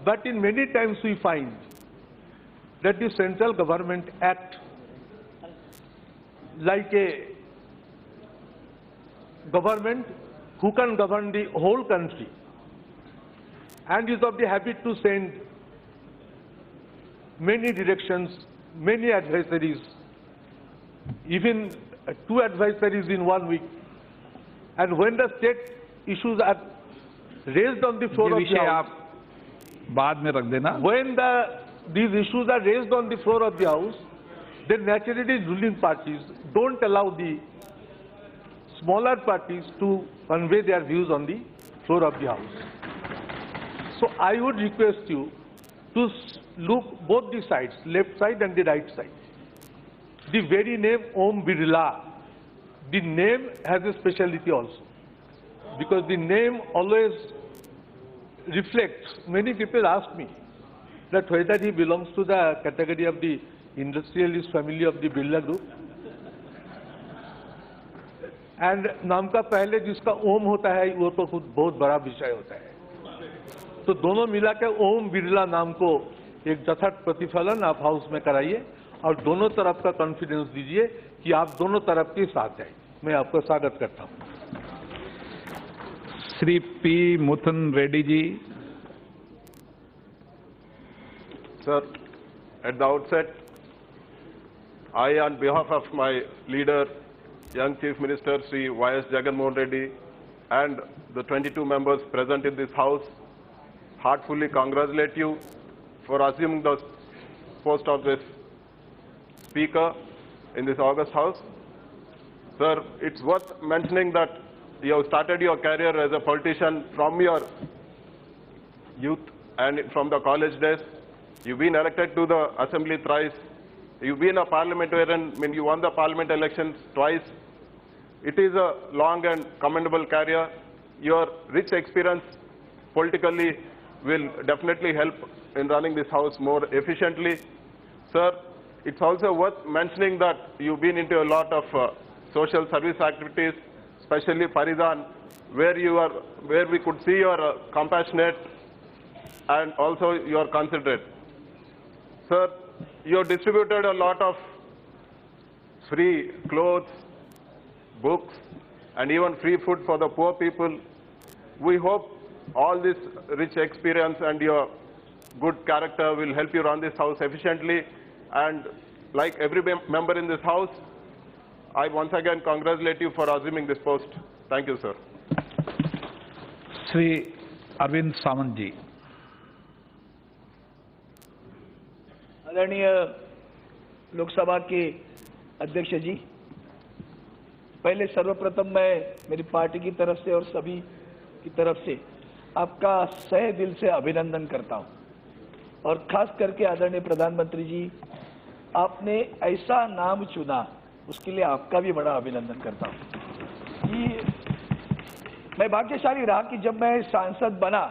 But in many times we find that the central government act like a government who can govern the whole country and is of the habit to send many directions, many advisories, even 2 advisories in 1 week. And when the state issues are raised on the floor of the House, when these issues are raised on the floor of the House, then naturally ruling parties don't allow the smaller parties to convey their views on the floor of the House. So I would request you to look both the sides, left side and the right side. The very name Om Birla, the name has a speciality also, because the name always reflects. Many people ask me that whether he belongs to the category of the industrialist family of the Birla Group. And नाम का पहले जिसका ओम होता है वो तो खुद बहुत बड़ा विषय होता है, तो दोनों मिला के ओम बिरला नाम को एक यथार्थ प्रतिफलन आप हाउस में कराइए और दोनों तरफ का कॉन्फिडेंस दीजिए कि आप दोनों तरफ के साथ हैं। मैं आपका स्वागत करता हूं। Shri P Muthan Reddy ji. Sir, at the outset, I, on behalf of my leader, young Chief Minister Sri Y.S. Jagan Mohan Reddy, and the 22 members present in this House, heartfully congratulate you for assuming the post of this Speaker in this August House. Sir, it's worth mentioning that you have started your career as a politician from your youth and from the college days. You've been elected to the assembly thrice. You've been a parliamentarian when you won the parliament elections twice. It is a long and commendable career. Your rich experience politically will definitely help in running this house more efficiently. Sir, it's also worth mentioning that you've been into a lot of social service activities, especially Farizan, where we could see your compassionate and also your considerate. Sir, you have distributed a lot of free clothes, books, and even free food for the poor people. We hope all this rich experience and your good character will help you run this house efficiently. And like every member in this house, I once again congratulate you for assuming this post. Thank you, sir. Shri Arvind Samant ji. आदरणीय लोकसभा के अध्यक्ष जी, पहले सर्वप्रथम मैं मेरी party की तरफ से और सभी की तरफ से आपका सहे दिल से अभिनंदन करता हूं। और खास करके आदरणीय प्रधानमंत्री जी, आपने ऐसा नाम चुना, उसके लिए आपका भी बड़ा अभिनंदन करता हूं। कि मैं भाग्यशाली रहा कि जब मैं सांसद बना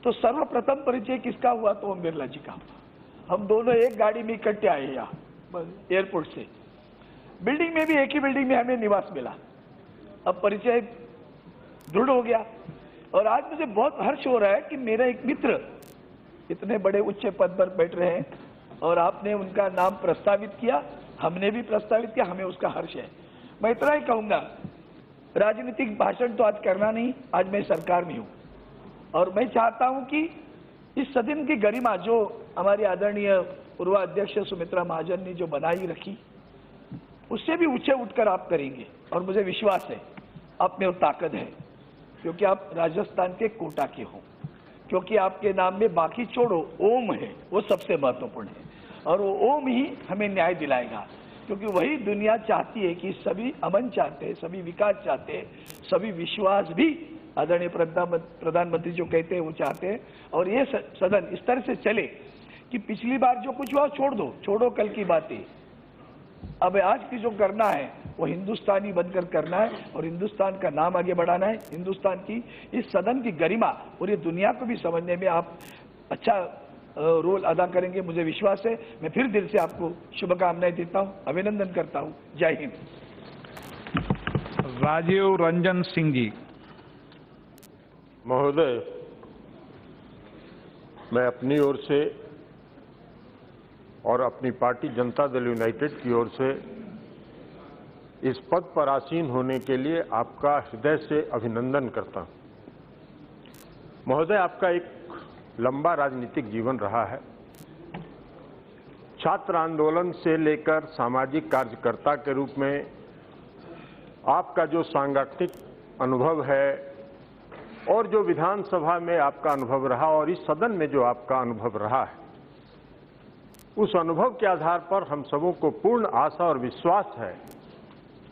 तो सर्वप्रथम परिचय किसका हुआ? तो ओम बिरला जी का। हम दोनों एक गाड़ी में इकट्ठे आए यहाँ एयरपोर्ट से। बिल्डिंग में भी एक ही बिल्डिंग में हमें निवास मिला। अब परिचय दृढ़ हो गया और आज मुझे बहुत हर्ष हो रहा है कि मेरा एक मित्र इतने बड़े उच्च पद पर बैठ रहे हैं और आपने उनका नाम प्रस्तावित किया, हमने भी प्रस्तावित किया, हमें उसका हर्ष है। मैं इतना ही कहूंगा, राजनीतिक भाषण तो आज करना नहीं, आज मैं सरकार में हूं और मैं चाहता हूं कि इस सदन की गरिमा जो हमारी आदरणीय पूर्व अध्यक्ष सुमित्रा महाजन ने जो बनाई रखी, उससे भी ऊंचे उठकर आप करेंगे। और मुझे विश्वास है आप में वो ताकत है, क्योंकि आप राजस्थान के कोटा के हो, क्योंकि आपके नाम में बाकी छोड़ो ओम है, वो सबसे महत्वपूर्ण है। और वो ओम ही हमें न्याय दिलाएगा, क्योंकि वही दुनिया चाहती है कि सभी अमन चाहते हैं, सभी विकास चाहते हैं, सभी विश्वास भी आदरणीय प्रधानमंत्री जो कहते हैं वो चाहते हैं। और ये सदन इस तरह से चले कि पिछली बार जो कुछ हुआ छोड़ दो, छोड़ो कल की बातें। अब आज की जो करना है वो हिंदुस्तानी बनकर करना है और हिंदुस्तान का नाम आगे बढ़ाना है। हिंदुस्तान की इस सदन की गरिमा और ये दुनिया को भी समझने में आप अच्छा रोल अदा करेंगे, मुझे विश्वास है। मैं फिर दिल से आपको शुभकामनाएं देता हूं, अभिनंदन करता हूं। जय हिंद। राजीव रंजन सिंह जी। महोदय, मैं अपनी ओर से और अपनी पार्टी जनता दल यूनाइटेड की ओर से इस पद पर आसीन होने के लिए आपका हृदय से अभिनंदन करता हूं। महोदय, आपका एक लंबा राजनीतिक जीवन रहा है। छात्र आंदोलन से लेकर सामाजिक कार्यकर्ता के रूप में आपका जो सांगठनिक अनुभव है और जो विधानसभा में आपका अनुभव रहा और इस सदन में जो आपका अनुभव रहा है, उस अनुभव के आधार पर हम सबों को पूर्ण आशा और विश्वास है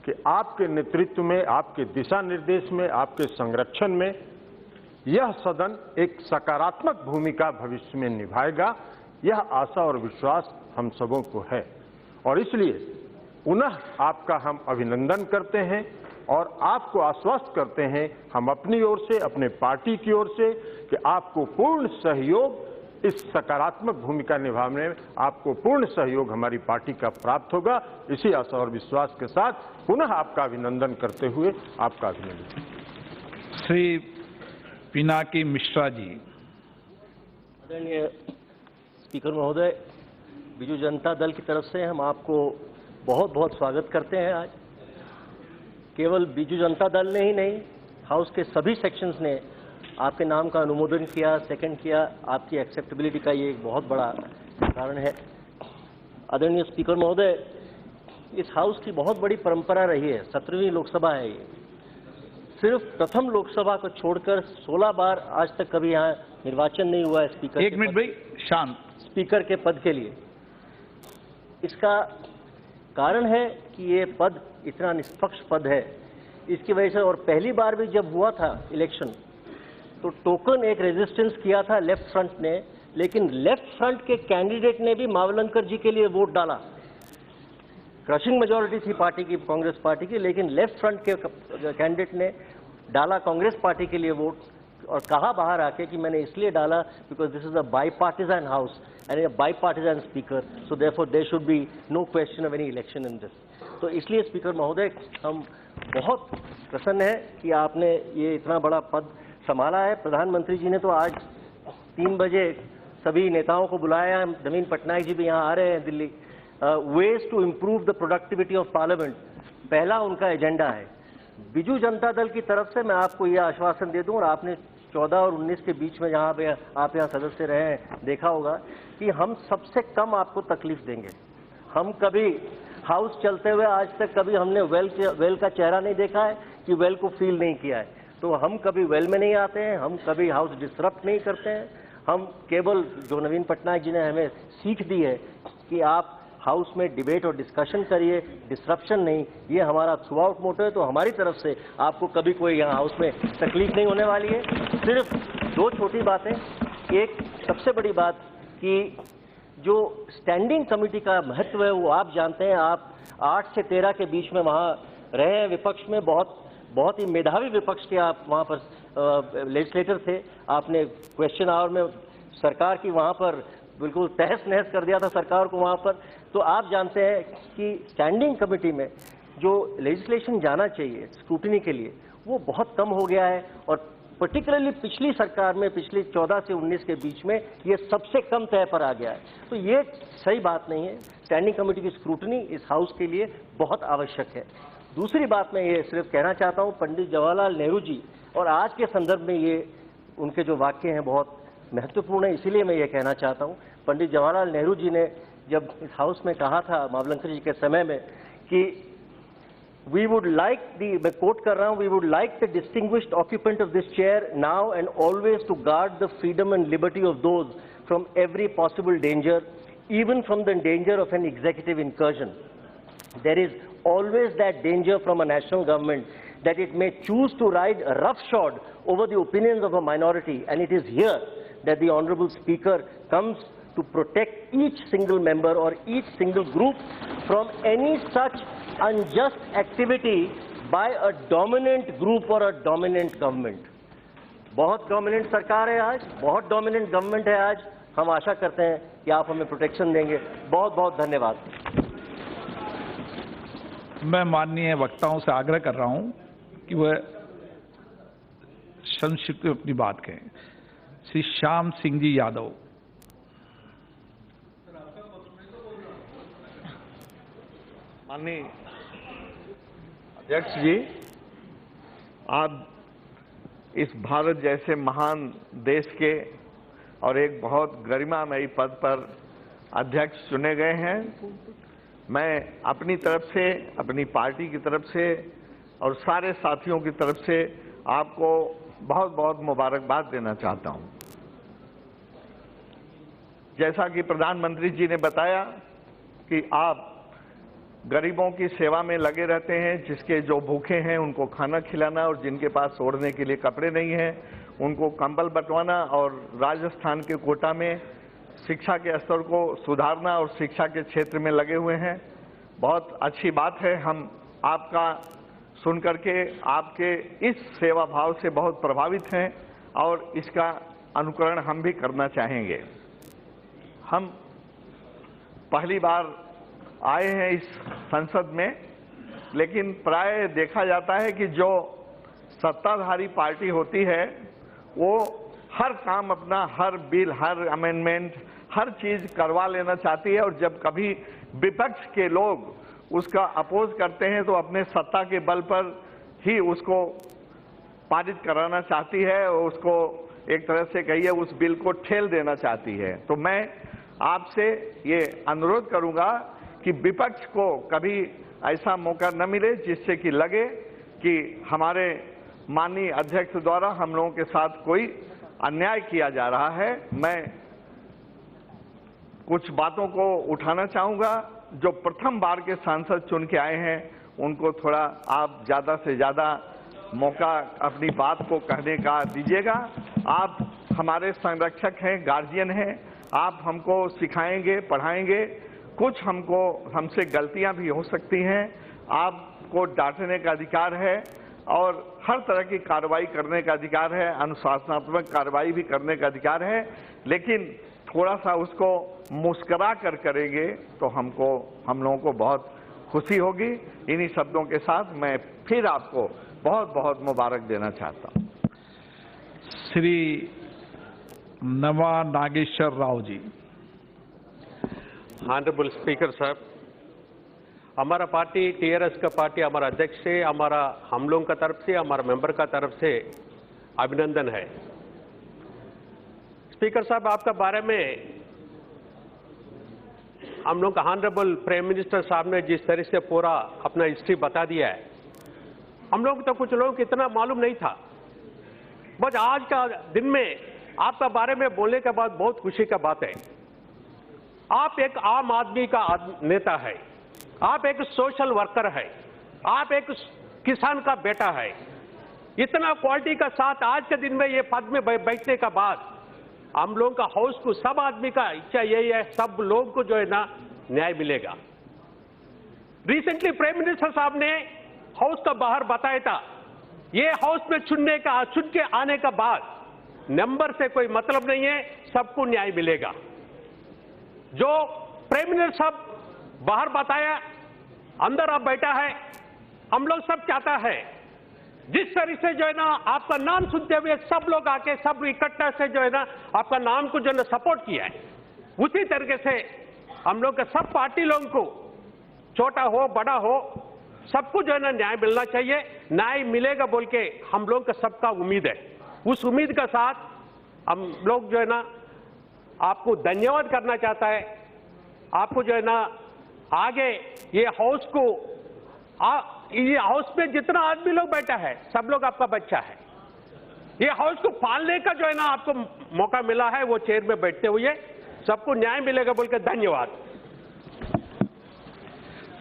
कि आपके नेतृत्व में, आपके दिशा निर्देश में, आपके संरक्षण में यह सदन एक सकारात्मक भूमिका भविष्य में निभाएगा। यह आशा और विश्वास हम सबों को है और इसलिए पुनः आपका हम अभिनंदन करते हैं और आपको आश्वस्त करते हैं हम अपनी ओर से, अपने पार्टी की ओर से, कि आपको पूर्ण सहयोग, इस सकारात्मक भूमिका निभाने में आपको पूर्ण सहयोग हमारी पार्टी का प्राप्त होगा। इसी आशा और विश्वास के साथ पुनः आपका अभिनंदन करते हुए आपका अभिनंदन। श्री पिनाकी मिश्रा जी। आदरणीय स्पीकर महोदय, बीजू जनता दल की तरफ से हम आपको बहुत बहुत स्वागत करते हैं। आज केवल बीजू जनता दल ने ही नहीं, हाउस के सभी सेक्शंस ने आपके नाम का अनुमोदन किया, सेकंड किया। आपकी एक्सेप्टेबिलिटी का ये एक बहुत बड़ा कारण है। आदरणीय स्पीकर महोदय, इस हाउस की बहुत बड़ी परंपरा रही है, 17वीं लोकसभा है ये। सिर्फ प्रथम लोकसभा को छोड़कर 16 बार आज तक कभी यहाँ निर्वाचन नहीं हुआ है स्पीकर। एक मिनट भाई, शांत। स्पीकर के पद के लिए इसका कारण है कि ये पद इतना निष्पक्ष पद है, इसकी वजह से। और पहली बार भी जब हुआ था इलेक्शन तो टोकन एक रेजिस्टेंस किया था लेफ्ट फ्रंट ने लेकिन लेफ्ट फ्रंट के कैंडिडेट ने भी मावलंकर जी के लिए वोट डाला। क्रशिंग मेजॉरिटी थी पार्टी की, कांग्रेस पार्टी की, लेकिन लेफ्ट फ्रंट के कैंडिडेट ने डाला कांग्रेस पार्टी के लिए वोट और कहा बाहर आके कि मैंने इसलिए डाला because this is a bipartisan house and a bipartisan speaker, so therefore there should be no question of any election in this. तो इसलिए स्पीकर महोदय हम बहुत प्रसन्न हैं कि आपने ये इतना बड़ा पद संभाला है। प्रधानमंत्री जी ने तो आज 3 बजे सभी नेताओं को बुलाया है, नवीन पटनायक जी भी यहाँ आ रहे हैं Delhi. Ways to improve the productivity of parliament पहला उनका एजेंडा है। बीजू जनता दल की तरफ से मैं आपको यह आश्वासन दे दूं, और आपने 14 और 19 के बीच में जहाँ पे आप यहाँ सदस्य रहे हैं देखा होगा कि हम सबसे कम आपको तकलीफ देंगे। हम कभी हाउस चलते हुए आज तक कभी हमने वेल का चेहरा नहीं देखा है कि वेल को फील नहीं किया है। तो हम कभी वेल में नहीं आते हैं, हम कभी हाउस डिसरप्ट नहीं करते हैं। हम केवल जो नवीन पटनायक जी ने हमें सीख दी है कि आप हाउस में डिबेट और डिस्कशन करिए, डिसरप्शन नहीं, ये हमारा थ्रू आउट मोटो है। तो हमारी तरफ से आपको कभी कोई यहाँ हाउस में तकलीफ नहीं होने वाली है। सिर्फ 2 छोटी बातें। एक सबसे बड़ी बात कि जो स्टैंडिंग कमेटी का महत्व है वो आप जानते हैं। आप 8 से 13 के बीच में वहाँ रहे हैं विपक्ष में, बहुत ही मेधावी विपक्ष के आप वहाँ पर लेजिस्लेटर थे। आपने क्वेश्चन आवर में सरकार की वहाँ पर बिल्कुल तहस नहस कर दिया था सरकार को वहाँ पर। तो आप जानते हैं कि स्टैंडिंग कमेटी में जो लेजिस्लेशन जाना चाहिए स्क्रूटनी के लिए वो बहुत कम हो गया है, और पर्टिकुलरली पिछली सरकार में पिछली 14 से 19 के बीच में ये सबसे कम तय पर आ गया है। तो ये सही बात नहीं है। स्टैंडिंग कमेटी की स्क्रूटनी इस हाउस के लिए बहुत आवश्यक है। दूसरी बात मैं ये सिर्फ कहना चाहता हूँ, पंडित जवाहरलाल नेहरू जी और आज के संदर्भ में ये उनके जो वाक्य हैं बहुत महत्वपूर्ण है, इसीलिए मैं ये कहना चाहता हूँ। पंडित जवाहरलाल नेहरू जी ने जब इस हाउस में कहा था मावलंकर जी के समय में कि वी वुड लाइक दी, मैं कोट कर रहा हूँ, we would like the distinguished occupant of this chair now and always to guard the freedom and liberty of those from every possible danger, even from the danger of an executive incursion. There is always that danger from a national government that it may choose to ride roughshod over the opinions of a minority, and it is here that the Honorable Speaker comes to protect each single member or each single group from any such unjust activity by a dominant group or a dominant government. बहुत dominant सरकार है आज, बहुत dominant government है आज। हम आशा करते हैं कि आप हमें प्रोटेक्शन देंगे। बहुत बहुत धन्यवाद। मैं माननीय वक्ताओं से आग्रह कर रहा हूं कि वह संक्षिप्त अपनी बात कहें। श्री श्याम सिंह जी यादव। माननीय अध्यक्ष जी, आप इस भारत जैसे महान देश के और एक बहुत गरिमामयी पद पर अध्यक्ष चुने गए हैं। मैं अपनी तरफ से, अपनी पार्टी की तरफ से और सारे साथियों की तरफ से आपको बहुत बहुत मुबारकबाद देना चाहता हूं। जैसा कि प्रधानमंत्री जी ने बताया कि आप गरीबों की सेवा में लगे रहते हैं, जिसके जो भूखे हैं उनको खाना खिलाना और जिनके पास ओढ़ने के लिए कपड़े नहीं हैं उनको कंबल बंटवाना, और राजस्थान के कोटा में शिक्षा के स्तर को सुधारना और शिक्षा के क्षेत्र में लगे हुए हैं। बहुत अच्छी बात है। हम आपका सुन करके आपके इस सेवा भाव से बहुत प्रभावित हैं और इसका अनुकरण हम भी करना चाहेंगे। हम पहली बार आए हैं इस संसद में, लेकिन प्राय देखा जाता है कि जो सत्ताधारी पार्टी होती है वो हर काम अपना, हर बिल, हर अमेंडमेंट, हर चीज करवा लेना चाहती है, और जब कभी विपक्ष के लोग उसका अपोज करते हैं तो अपने सत्ता के बल पर ही उसको पारित कराना चाहती है और उसको एक तरह से कहिए उस बिल को ठेल देना चाहती है। तो मैं आपसे ये अनुरोध करूंगा कि विपक्ष को कभी ऐसा मौका न मिले जिससे कि लगे कि हमारे माननीय अध्यक्ष द्वारा हम लोगों के साथ कोई अन्याय किया जा रहा है। मैं कुछ बातों को उठाना चाहूंगा। जो प्रथम बार के सांसद चुन के आए हैं उनको थोड़ा आप ज्यादा से ज्यादा मौका अपनी बात को कहने का दीजिएगा। आप हमारे संरक्षक हैं, गार्जियन हैं। आप हमको सिखाएंगे, पढ़ाएंगे। कुछ हमसे गलतियां भी हो सकती हैं। आपको डांटने का अधिकार है और हर तरह की कार्रवाई करने का अधिकार है, अनुशासनात्मक कार्रवाई भी करने का अधिकार है, लेकिन थोड़ा सा उसको मुस्कुरा कर करेंगे तो हम लोगों को बहुत खुशी होगी। इन्हीं शब्दों के साथ मैं फिर आपको बहुत बहुत मुबारक देना चाहता हूं। श्री नवा नागेश्वर राव जी। ऑनरेबल स्पीकर साहब, हमारा पार्टी टीआरएस का पार्टी, हमारा अध्यक्ष से, हम लोगों का तरफ से, हमारा मेंबर का तरफ से अभिनंदन है। स्पीकर साहब, आपका बारे में हम लोग ऑनरेबल प्राइम मिनिस्टर साहब ने जिस तरह से पूरा अपना हिस्ट्री बता दिया है, हम लोग तो कुछ लोगों को इतना मालूम नहीं था। बस आज का दिन में आपका बारे में बोलने के बाद बहुत खुशी का बात है। आप एक आम आदमी का नेता है, आप एक सोशल वर्कर है, आप एक किसान का बेटा है। इतना क्वालिटी का साथ आज के दिन में ये पद में बैठने का बाद हम लोगों का हाउस को, सब आदमी का इच्छा यही है, सब लोगों को जो है ना न्याय मिलेगा। रिसेंटली प्राइम मिनिस्टर साहब ने हाउस का बाहर बताया था, ये हाउस में चुन के आने का बाद नंबर से कोई मतलब नहीं है, सबको न्याय मिलेगा। जो प्राइम मिनिस्टर साहब बाहर बताया, अंदर अब बैठा है, हम लोग सब चाहता है जिस तरह से जो है ना आपका नाम सुनते हुए सब लोग आके सब इकट्ठा से जो है ना आपका नाम को जो है ना सपोर्ट किया है, उसी तरीके से हम लोग के सब पार्टी लोगों को, छोटा हो बड़ा हो, सबको जो है ना न्याय मिलना चाहिए। न्याय मिलेगा बोल के हम लोग का सबका उम्मीद है। उस उम्मीद का साथ हम लोग जो है ना आपको धन्यवाद करना चाहता है। आपको जो है ना आगे ये हाउस को ये हाउस में जितना आदमी लोग बैठा है सब लोग आपका बच्चा है। ये हाउस को पालने का जो है ना आपको मौका मिला है, वो चेयर में बैठते हुए सबको न्याय मिलेगा बोल के धन्यवाद।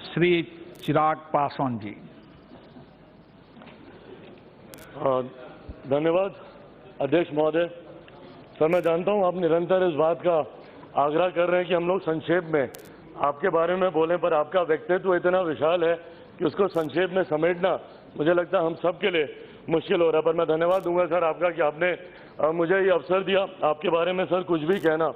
श्री चिराग पासवान जी। धन्यवाद अध्यक्ष महोदय। सर, मैं जानता हूं आप निरंतर इस बात का आग्रह कर रहे हैं कि हम लोग संक्षेप में आपके बारे में बोलें, पर आपका व्यक्तित्व इतना विशाल है कि उसको संक्षेप में समेटना मुझे लगता है हम सब के लिए मुश्किल हो रहा है। पर मैं धन्यवाद दूंगा सर आपका कि आपने मुझे ये अवसर दिया। आपके बारे में सर कुछ भी कहना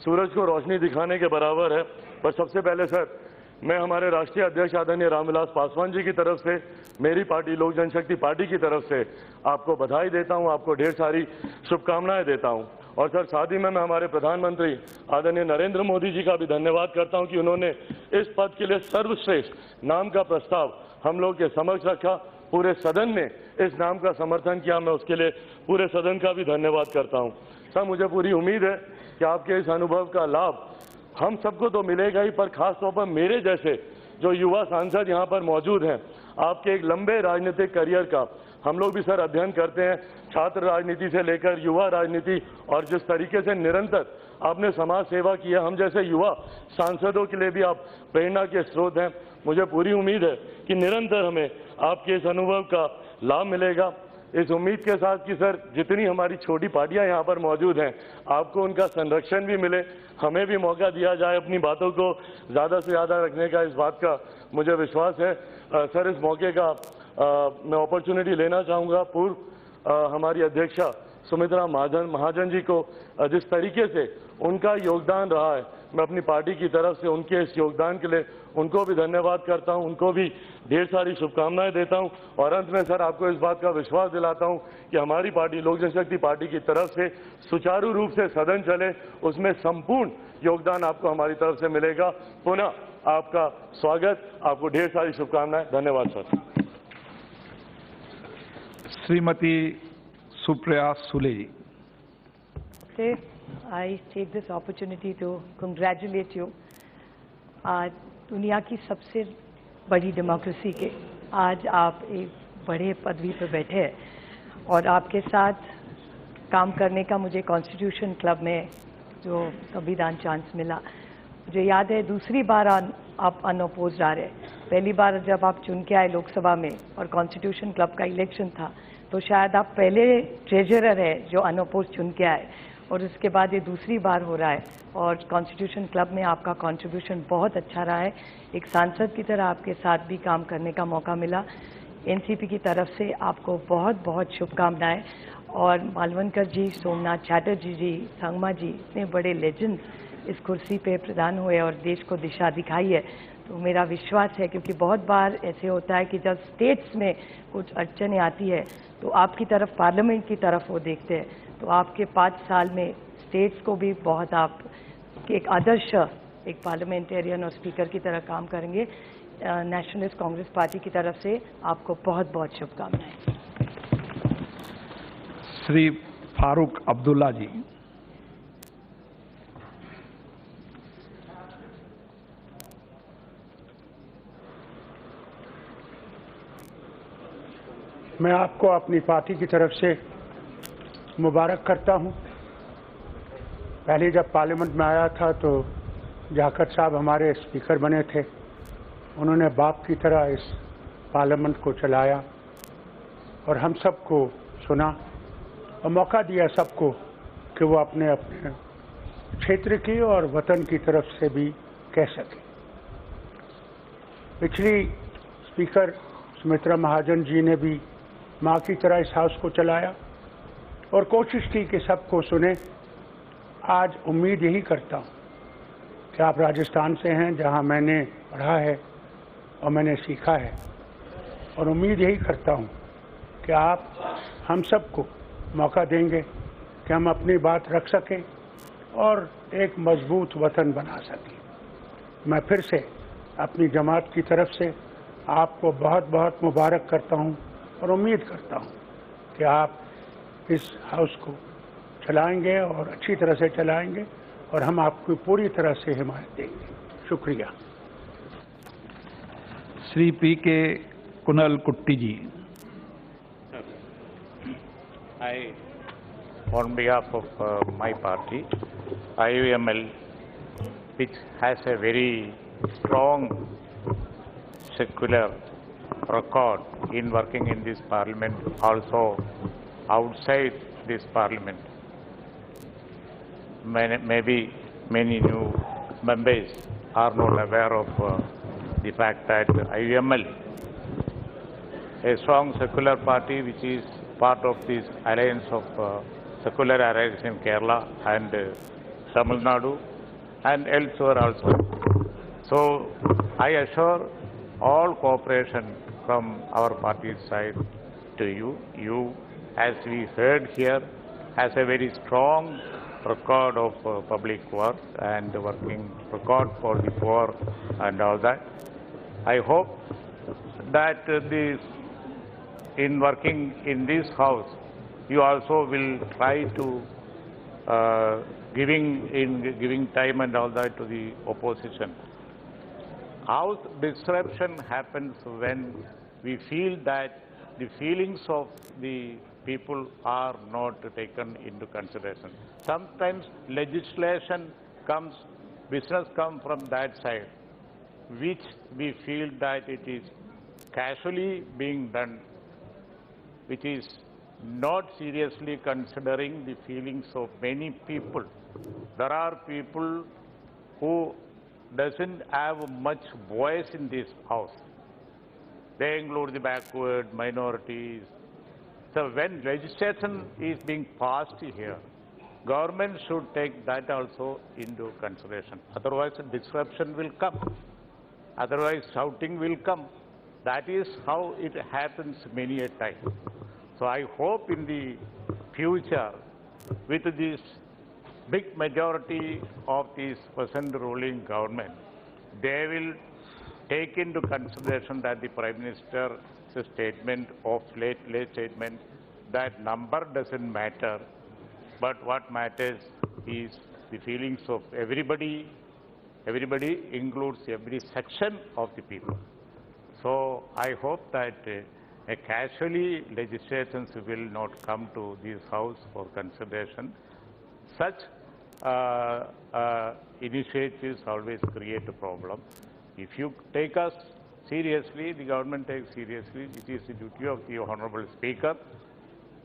सूरज को रोशनी दिखाने के बराबर है। पर सबसे पहले सर मैं हमारे राष्ट्रीय अध्यक्ष आदरणीय रामविलास पासवान जी की तरफ से, मेरी पार्टी लोक जनशक्ति पार्टी की तरफ से आपको बधाई देता हूं, आपको ढेर सारी शुभकामनाएं देता हूं। और सर साथ ही में मैं हमारे प्रधानमंत्री आदरणीय नरेंद्र मोदी जी का भी धन्यवाद करता हूं कि उन्होंने इस पद के लिए सर्वश्रेष्ठ नाम का प्रस्ताव हम लोग के समक्ष रखा। पूरे सदन ने इस नाम का समर्थन किया, मैं उसके लिए पूरे सदन का भी धन्यवाद करता हूं। सर मुझे पूरी उम्मीद है कि आपके इस अनुभव का लाभ हम सबको तो मिलेगा ही, पर खासतौर पर मेरे जैसे जो युवा सांसद यहाँ पर मौजूद हैं, आपके एक लंबे राजनीतिक करियर का हम लोग भी सर अध्ययन करते हैं, छात्र राजनीति से लेकर युवा राजनीति, और जिस तरीके से निरंतर आपने समाज सेवा की है, हम जैसे युवा सांसदों के लिए भी आप प्रेरणा के स्रोत हैं। मुझे पूरी उम्मीद है कि निरंतर हमें आपके इस अनुभव का लाभ मिलेगा। इस उम्मीद के साथ कि सर जितनी हमारी छोटी पार्टियां यहाँ पर मौजूद हैं, आपको उनका संरक्षण भी मिले, हमें भी मौका दिया जाए अपनी बातों को ज़्यादा से ज़्यादा रखने का, इस बात का मुझे विश्वास है। सर इस मौके का मैं अपॉर्चुनिटी लेना चाहूँगा पूर्व हमारी अध्यक्षा सुमित्रा महाजन जी को, जिस तरीके से उनका योगदान रहा है, मैं अपनी पार्टी की तरफ से उनके इस योगदान के लिए उनको भी धन्यवाद करता हूं, उनको भी ढेर सारी शुभकामनाएं देता हूं। और अंत में सर आपको इस बात का विश्वास दिलाता हूं कि हमारी पार्टी लोक जनशक्ति पार्टी की तरफ से सुचारू रूप से सदन चले, उसमें संपूर्ण योगदान आपको हमारी तरफ से मिलेगा। पुनः आपका स्वागत, आपको ढेर सारी शुभकामनाएं। धन्यवाद sir. Shrimati Supriya Sule ji. I take this opportunity to congratulate you. आज दुनिया की सबसे बड़ी डेमोक्रेसी के आज आप एक बड़े पदवी पर बैठे हैं और आपके साथ काम करने का मुझे कॉन्स्टिट्यूशन क्लब में जो संविधान चांस मिला, मुझे याद है दूसरी बार आप अनअपोज्ड आ रहे। पहली बार जब आप चुन के आए लोकसभा में और कॉन्स्टिट्यूशन क्लब का इलेक्शन था, तो शायद आप पहले ट्रेजरर है जो अनअपोज चुन के आए, और उसके बाद ये दूसरी बार हो रहा है और कॉन्स्टिट्यूशन क्लब में आपका कंट्रीब्यूशन बहुत अच्छा रहा है। एक सांसद की तरह आपके साथ भी काम करने का मौका मिला। एनसीपी की तरफ से आपको बहुत बहुत शुभकामनाएं। और मालवणकर जी, सोमनाथ चैटर्जी जी, संगमा जी, इतने बड़े लेजेंड्स इस कुर्सी पे प्रदान हुए और देश को दिशा दिखाई है, तो मेरा विश्वास है, क्योंकि बहुत बार ऐसे होता है कि जब स्टेट्स में कुछ अड़चनें आती है तो आपकी तरफ, पार्लियामेंट की तरफ वो देखते हैं, तो आपके 5 साल में स्टेट्स को भी बहुत आप एक आदर्श एक पार्लियामेंटेरियन और स्पीकर की तरह काम करेंगे। नेशनलिस्ट कांग्रेस पार्टी की तरफ से आपको बहुत बहुत शुभकामनाएं। श्री फारूक अब्दुल्ला जी। मैं आपको अपनी पार्टी की तरफ से मुबारक करता हूं। पहले जब पार्लियामेंट में आया था तो जाखड़ साहब हमारे स्पीकर बने थे। उन्होंने बाप की तरह इस पार्लियामेंट को चलाया और हम सबको सुना और मौका दिया सबको कि वो अपने अपने क्षेत्र की और वतन की तरफ से भी कह सके। पिछली स्पीकर सुमित्रा महाजन जी ने भी माँ की तरह इस हाउस को चलाया और कोशिश की कि सबको सुने। आज उम्मीद यही करता हूँ कि आप राजस्थान से हैं, जहाँ मैंने पढ़ा है और मैंने सीखा है, और उम्मीद यही करता हूँ कि आप हम सबको मौका देंगे कि हम अपनी बात रख सकें और एक मजबूत वतन बना सकें। मैं फिर से अपनी जमात की तरफ से आपको बहुत बहुत मुबारक करता हूँ और उम्मीद करता हूँ कि आप इस हाउस को चलाएंगे और अच्छी तरह से चलाएंगे और हम आपको पूरी तरह से हिमायत देंगे। शुक्रिया। श्री पी के कुनल कुट्टी जी। On behalf of my party, IUML, which has a very strong secular record in working in this parliament, also outside this parliament. Maybe many new members are not aware of the fact that IUML, a strong secular party which is part of this alliance of secular alliance in Kerala and Tamil Nadu and elsewhere also. So I assure all cooperation from our party's side to you. You, as we heard here, has a very strong record of public work and working record for the poor and all that. I hope that in working in this house, you also will try to giving time and all that to the opposition. How disruption happens when we feel that the feelings of the people are not taken into consideration. Sometimes legislation comes, business comes from that side, which we feel that it is casually being done, which is not seriously considering the feelings of many people. There are people who doesn't have much voice in this house. They include the backward, minorities. So when legislation is being passed here, government should take that also into consideration. Otherwise, disruption will come. Otherwise, shouting will come. That is how it happens many a time. So I hope in the future, with this big majority of this present ruling government, they will take into consideration that the Prime Minister's statement of late statement that number doesn't matter, but what matters is the feelings of everybody. Everybody includes every section of the people. So I hope that casually legislations will not come to this house for consideration. Such initiatives always create a problem. If you take us seriously, the government takes seriously. It is the duty of the Honorable Speaker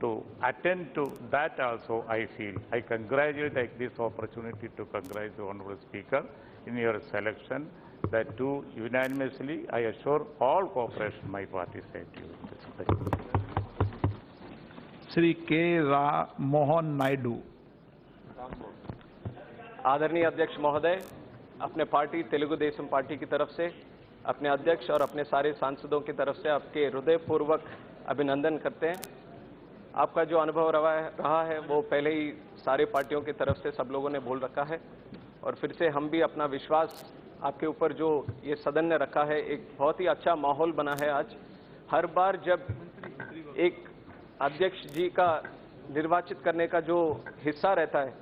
to attend to that also, I feel. I take this opportunity to congratulate the Honorable Speaker in your selection. That too, unanimously, I assure all cooperation my party said to you. Shri के मोहन नायडू। आदरणीय अध्यक्ष महोदय, अपने party Telugu Desam party की तरफ से अपने अध्यक्ष और अपने सारे सांसदों की तरफ से आपके हृदयपूर्वक अभिनंदन करते हैं। आपका जो अनुभव रहा है वो पहले ही सारे पार्टियों की तरफ से सब लोगों ने बोल रखा है और फिर से हम भी अपना विश्वास आपके ऊपर जो ये सदन ने रखा है, एक बहुत ही अच्छा माहौल बना है आज। हर बार जब एक अध्यक्ष जी का निर्वाचित करने का जो हिस्सा रहता है,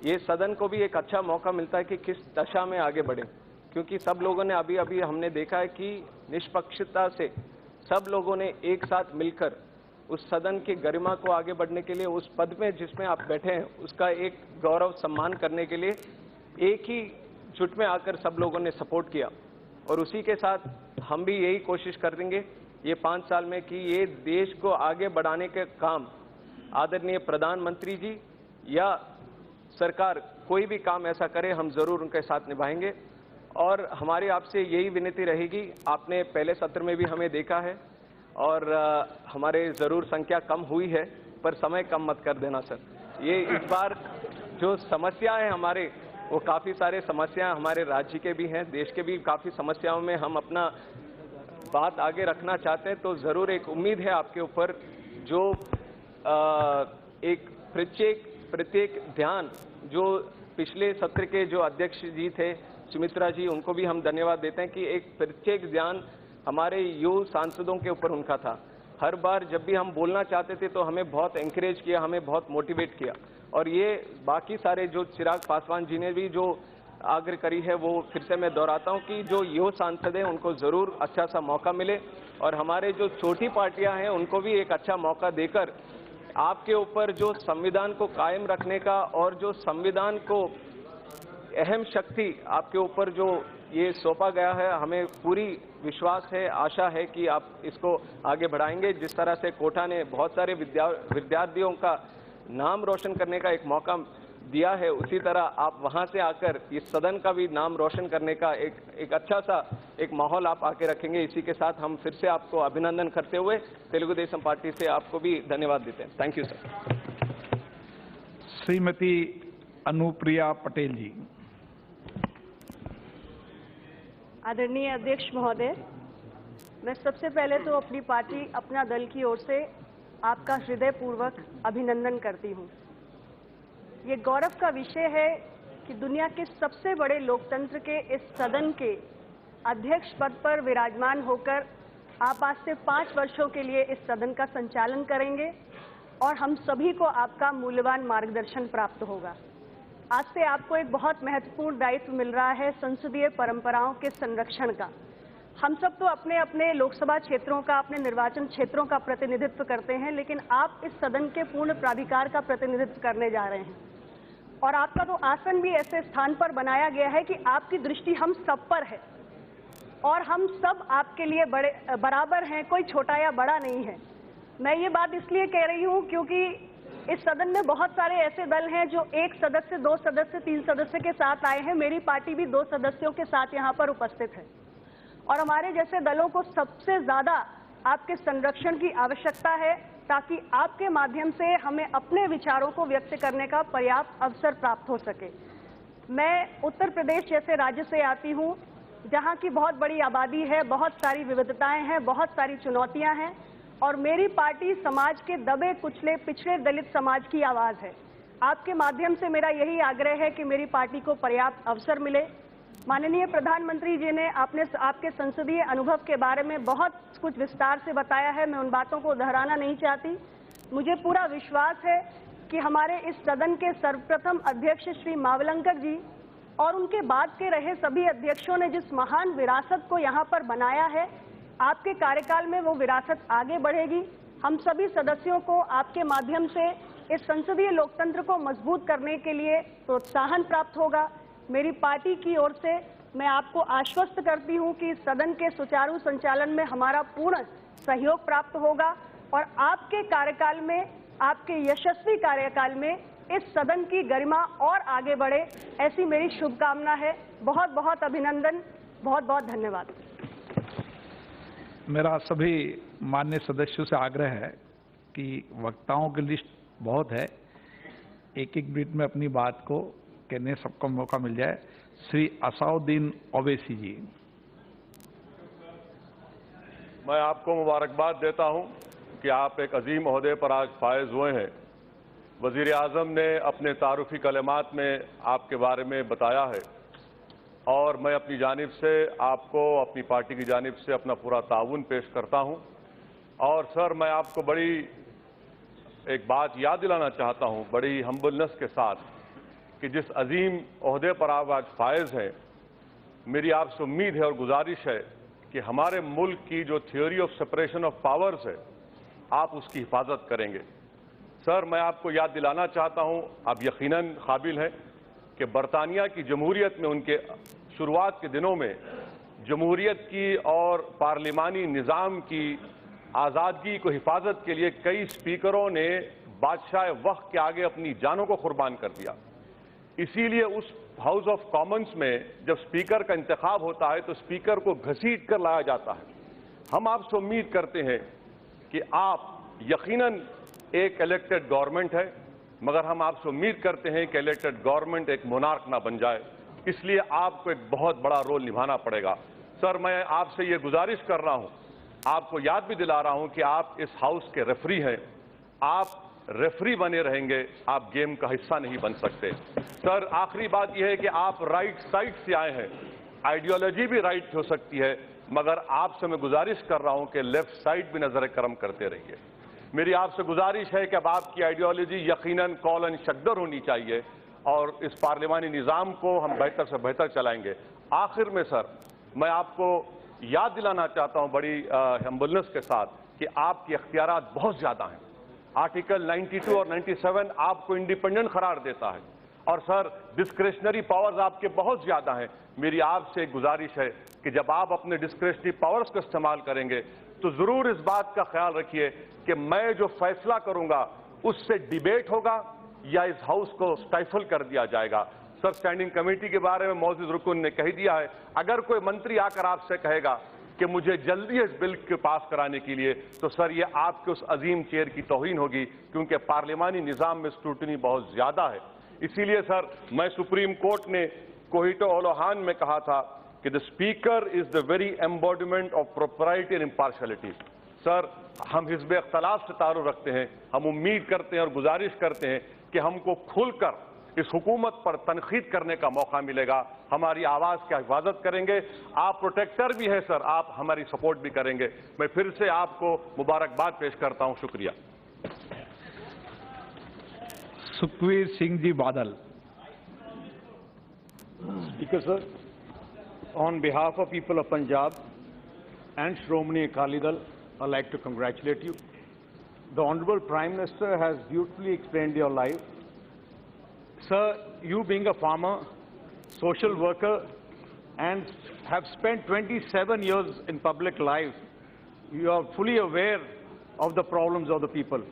ये सदन को भी एक अच्छा मौका मिलता है कि किस दशा में आगे बढ़े, क्योंकि सब लोगों ने अभी हमने देखा है कि निष्पक्षता से सब लोगों ने एक साथ मिलकर उस सदन की गरिमा को आगे बढ़ने के लिए, उस पद में जिसमें आप बैठे हैं उसका एक गौरव सम्मान करने के लिए एक ही जुट में आकर सब लोगों ने सपोर्ट किया। और उसी के साथ हम भी यही कोशिश कर देंगे ये 5 साल में कि ये देश को आगे बढ़ाने के काम आदरणीय प्रधानमंत्री जी या सरकार कोई भी काम ऐसा करे, हम जरूर उनके साथ निभाएंगे। और हमारी आपसे यही विनती रहेगी, आपने पहले सत्र में भी हमें देखा है और हमारे जरूर संख्या कम हुई है, पर समय कम मत कर देना सर। ये इस बार जो समस्या है हमारे, वो काफ़ी सारे समस्याएं हमारे राज्य के भी हैं, देश के भी काफ़ी समस्याओं में हम अपना बात आगे रखना चाहते हैं। तो ज़रूर एक उम्मीद है आपके ऊपर जो एक प्रत्येक ध्यान जो पिछले सत्र के जो अध्यक्ष जी थे सुमित्रा जी, उनको भी हम धन्यवाद देते हैं कि एक प्रत्येक ध्यान हमारे युवा सांसदों के ऊपर उनका था। हर बार जब भी हम बोलना चाहते थे तो हमें बहुत एंकरेज किया, हमें बहुत मोटिवेट किया। और ये बाकी सारे जो चिराग पासवान जी ने भी जो आग्रह करी है, वो फिर से मैं दोहराता हूँ कि जो युवा सांसद हैं उनको ज़रूर अच्छा सा मौका मिले और हमारे जो छोटी पार्टियां हैं उनको भी एक अच्छा मौका देकर आपके ऊपर जो संविधान को कायम रखने का और जो संविधान को अहम शक्ति आपके ऊपर जो ये सौंपा गया है, हमें पूरी विश्वास है, आशा है कि आप इसको आगे बढ़ाएंगे। जिस तरह से कोटा ने बहुत सारे विद्यार्थियों का नाम रोशन करने का एक मौका दिया है, उसी तरह आप वहां से आकर इस सदन का भी नाम रोशन करने का एक अच्छा सा एक माहौल आप आके रखेंगे। इसी के साथ हम फिर से आपको अभिनंदन करते हुए तेलुगु देशम पार्टी से आपको भी धन्यवाद देते हैं। Thank you sir. Shrimati Anupriya Patel ji. आदरणीय अध्यक्ष महोदय, मैं सबसे पहले तो अपनी पार्टी, अपना दल की ओर से आपका हृदयपूर्वक अभिनंदन करती हूँ। ये गौरव का विषय है कि दुनिया के सबसे बड़े लोकतंत्र के इस सदन के अध्यक्ष पद पर विराजमान होकर आप आज से 5 वर्षों के लिए इस सदन का संचालन करेंगे और हम सभी को आपका मूल्यवान मार्गदर्शन प्राप्त होगा। आज से आपको एक बहुत महत्वपूर्ण दायित्व मिल रहा है संसदीय परंपराओं के संरक्षण का। हम सब तो अपने अपने लोकसभा क्षेत्रों का, अपने निर्वाचन क्षेत्रों का प्रतिनिधित्व करते हैं, लेकिन आप इस सदन के पूर्ण प्राधिकार का प्रतिनिधित्व करने जा रहे हैं और आपका तो आसन भी ऐसे स्थान पर बनाया गया है कि आपकी दृष्टि हम सब पर है और हम सब आपके लिए बराबर हैं, कोई छोटा या बड़ा नहीं है। मैं ये बात इसलिए कह रही हूँ क्योंकि इस सदन में बहुत सारे ऐसे दल हैं जो 1 सदस्य, 2 सदस्य, 3 सदस्य के साथ आए हैं। मेरी पार्टी भी 2 सदस्यों के साथ यहाँ पर उपस्थित है और हमारे जैसे दलों को सबसे ज्यादा आपके संरक्षण की आवश्यकता है ताकि आपके माध्यम से हमें अपने विचारों को व्यक्त करने का पर्याप्त अवसर प्राप्त हो सके। मैं उत्तर प्रदेश जैसे राज्य से आती हूँ जहाँ की बहुत बड़ी आबादी है, बहुत सारी विविधताएं हैं, बहुत सारी चुनौतियां हैं और मेरी पार्टी समाज के दबे कुचले पिछड़े दलित समाज की आवाज है। आपके माध्यम से मेरा यही आग्रह है कि मेरी पार्टी को पर्याप्त अवसर मिले। माननीय प्रधानमंत्री जी ने आपके संसदीय अनुभव के बारे में बहुत कुछ विस्तार से बताया है, मैं उन बातों को दोहराना नहीं चाहती। मुझे पूरा विश्वास है कि हमारे इस सदन के सर्वप्रथम अध्यक्ष श्री मावलंकर जी और उनके बाद के रहे सभी अध्यक्षों ने जिस महान विरासत को यहाँ पर बनाया है, आपके कार्यकाल में वो विरासत आगे बढ़ेगी। हम सभी सदस्यों को आपके माध्यम से इस संसदीय लोकतंत्र को मजबूत करने के लिए प्रोत्साहन प्राप्त होगा। मेरी पार्टी की ओर से मैं आपको आश्वस्त करती हूं कि सदन के सुचारू संचालन में हमारा पूर्ण सहयोग प्राप्त होगा और आपके कार्यकाल में, आपके यशस्वी कार्यकाल में इस सदन की गरिमा और आगे बढ़े, ऐसी मेरी शुभकामना है। बहुत बहुत अभिनंदन, बहुत बहुत धन्यवाद। मेरा सभी माननीय सदस्यों से आग्रह है कि वक्ताओं की लिस्ट बहुत है, एक एक मिनट में अपनी बात को कहने सबको मौका मिल जाए। श्री असाउद्दीन ओवैसी जी। मैं आपको मुबारकबाद देता हूं कि आप एक अजीम ओहदे पर आज फायज हुए हैं। वजीर आजम ने अपने तारुफी कलिमात में आपके बारे में बताया है और मैं अपनी जानिब से आपको, अपनी पार्टी की जानिब से अपना पूरा ताउन पेश करता हूं। और सर, मैं आपको बड़ी एक बात याद दिलाना चाहता हूं, बड़ी हम्बलनेस के साथ, कि जिस अजीम ओहदे पर आप आज फायज हैं, मेरी आपसे उम्मीद है और गुजारिश है कि हमारे मुल्क की जो theory of separation of powers है, आप उसकी हिफाजत करेंगे। सर, मैं आपको याद दिलाना चाहता हूं, आप यकीनन काबिल हैं कि बरतानिया की जमहूरियत में उनके शुरुआत के दिनों में जमहूरियत की और पार्लिमानी निज़ाम की आज़ादगी को हिफाजत के लिए कई स्पीकरों ने बादशाह वक्त के आगे अपनी जानों को कुर्बान कर दिया। इसीलिए उस हाउस ऑफ कॉमन्स में जब स्पीकर का इंतखाब होता है तो स्पीकर को घसीट कर लाया जाता है। हम आपसे उम्मीद करते हैं कि आप, यकीनन एक इलेक्टेड गवर्नमेंट है, मगर हम आपसे उम्मीद करते हैं कि इलेक्टेड गवर्नमेंट एक मोनार्क ना बन जाए, इसलिए आपको एक बहुत बड़ा रोल निभाना पड़ेगा। सर, मैं आपसे ये गुजारिश कर रहा हूं, आपको याद भी दिला रहा हूं कि आप इस हाउस के रेफरी हैं, आप रेफरी बने रहेंगे, आप गेम का हिस्सा नहीं बन सकते। सर, आखिरी बात यह है कि आप राइट साइड से आए हैं, आइडियोलॉजी भी राइट हो सकती है, मगर आपसे मैं गुजारिश कर रहा हूं कि लेफ्ट साइड भी नजर करम करते रहिए। मेरी आपसे गुजारिश है कि अब आपकी आइडियोलॉजी यकीनन कौलन शक्दर होनी चाहिए और इस पार्लिमानी निज़ाम को हम बेहतर से बेहतर चलाएंगे। आखिर में सर, मैं आपको याद दिलाना चाहता हूं बड़ी हम्बलनेस के साथ कि आपके इख्तियारात बहुत ज्यादा हैं। आर्टिकल 92 और 97 आपको इंडिपेंडेंट करार देता है और सर, डिस्क्रेशनरी पावर्स आपके बहुत ज्यादा हैं। मेरी आपसे एक गुजारिश है कि जब आप अपने डिस्क्रेशनरी पावर्स का इस्तेमाल करेंगे तो जरूर इस बात का ख्याल रखिए कि मैं जो फैसला करूंगा उससे डिबेट होगा या इस हाउस को स्टाइफल कर दिया जाएगा। सर, स्टैंडिंग कमेटी के बारे में मौजूद रुकन ने कह दिया है, अगर कोई मंत्री आकर आपसे कहेगा कि मुझे जल्दी इस बिल के पास कराने के लिए, तो सर ये आपके उस अजीम चेयर की तौहीन होगी, क्योंकि पार्लिमानी निज़ाम में स्क्रूटनी बहुत ज्यादा है। इसीलिए सर, मैं सुप्रीम कोर्ट ने कोहिटो ओलोहान में कहा था कि the speaker is the very embodiment of propriety and impartiality. Sir, हम हिज़्ब इख्तिलाफ से ताल्लुक़ रखते हैं, हम उम्मीद करते हैं और गुजारिश करते हैं कि हमको खुलकर इस हुकूमत पर तनखीद करने का मौका मिलेगा, हमारी आवाज की हिफाजत करेंगे। आप प्रोटेक्टर भी हैं सर, आप हमारी सपोर्ट भी करेंगे। मैं फिर से आपको मुबारकबाद पेश करता हूं, शुक्रिया। सुखवीर सिंह जी बादल। Speaker sir, on behalf of people of Punjab and Shromani Akali Dal, I'd like to congratulate you. The Honorable Prime Minister has beautifully explained your life. Sir, you being a farmer, social worker, and have spent 27 years in public life, you are fully aware of the problems of the people.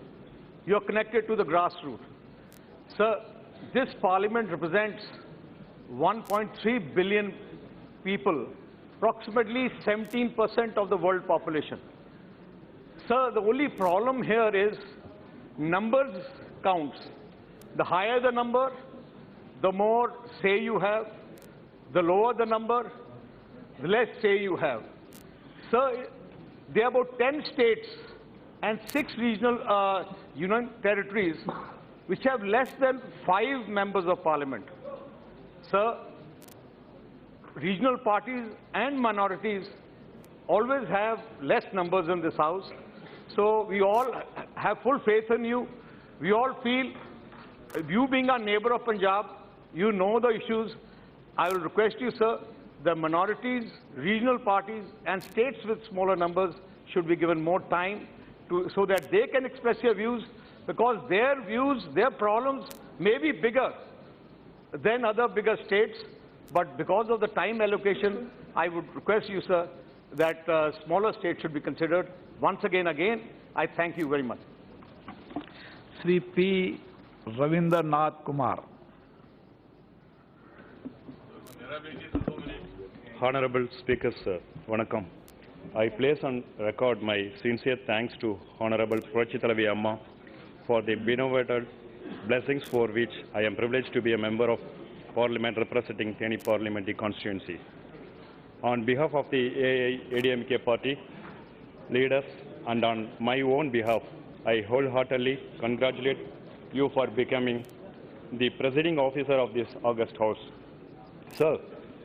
You are connected to the grassroots. Sir, this parliament represents 1.3 billion people, approximately 17% of the world population. Sir, the only problem here is numbers counts. The higher the number, the more say you have. The lower the number, the less say you have. Sir, there are about 10 states and 6 regional union territories which have less than 5 members of parliament. Sir, regional parties and minorities always have less numbers in this house. So we all have full faith in you. We all feel, you being our neighbor of Punjab, you know the issues. I will request you, sir, the minorities, regional parties, and states with smaller numbers should be given more time so that they can express their views, because their views, their problems may be bigger than other bigger states. But because of the time allocation, I would request you, sir, that smaller states should be considered. Once again, I thank you very much. Shri P. Ravindranath Kumar. Honorable Speaker, sir, Vanakkam. I place on record my sincere thanks to Honorable Purachithalavi Amma for the benevolent blessings for which I am privileged to be a member of Parliament representing Theni Parliamentary constituency. On behalf of the AIADMK party leaders and on my own behalf, I wholeheartedly congratulate you for becoming the presiding officer of this august house. Sir,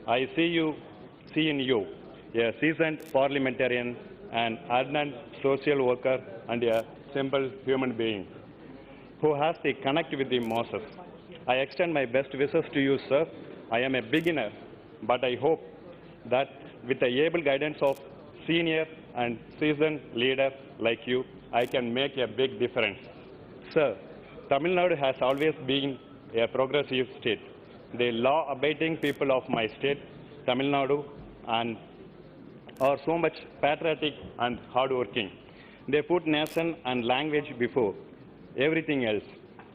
I see in you a seasoned parliamentarian, an ardent social worker, and a simple human being who has the connect with the masses. I extend my best wishes to you, sir. I am a beginner, but I hope that with the able guidance of senior and seasoned leader like you, I can make a big difference. Sir, Tamil Nadu has always been a progressive state. The law-abiding people of my state, Tamil Nadu, and are so much patriotic and hardworking. They put nation and language before everything else.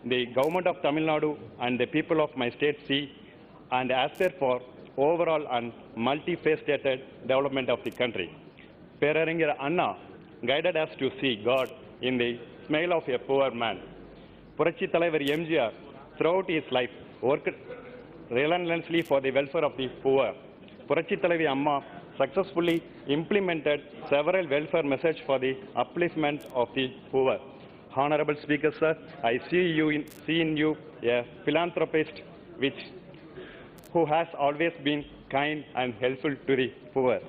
The government of Tamil Nadu and the people of my state see and aspire for overall and multifaceted development of the country. Peraringer Anna guided us to see God in the smile of a poor man. Purachithalavar MGR, throughout his life, worked relentlessly for the welfare of the poor. Purachithalavi Amma successfully implemented several welfare measures for the upliftment of the poor. Honorable Speaker, sir, I see in you a philanthropist who has always been kind and helpful to the poor.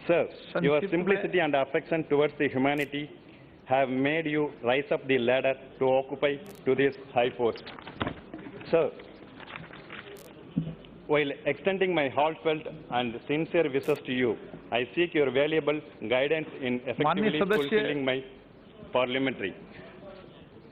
Sir, your simplicity and affection towards the humanity have made you rise up the ladder to occupy to this high post. Sir, while extending my heartfelt and sincere wishes to you, I seek your valuable guidance in effectively fulfilling my parliamentary.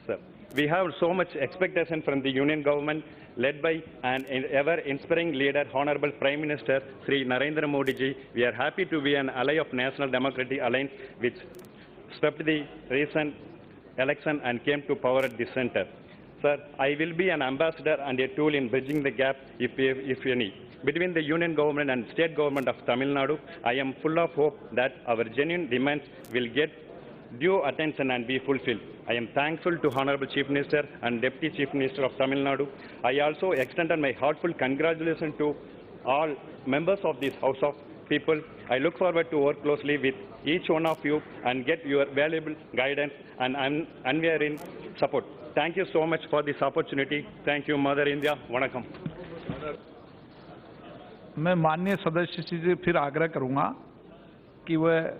Sir, we have so much expectation from the Union government led by an ever-inspiring leader, Honorable Prime Minister Sri Narendra Modi ji. We are happy to be an ally of National Democratic Alliance which swept the recent election and came to power at the center. Sir, I will be an ambassador and a tool in bridging the gap, if any, between the Union government and state government of Tamil Nadu. I am full of hope that our genuine demands will get due attention and be fulfilled. I am thankful to Honorable Chief Minister and Deputy Chief Minister of Tamil Nadu. I also extend my heartfelt congratulations to all members of this House of People. I look forward to work closely with each one of you and get your valuable guidance and unwavering support. Thank you so much for this opportunity. Thank you, Mother India. Vanakkam. मैं माननीय सदस्य से फिर आग्रह करूंगा कि वह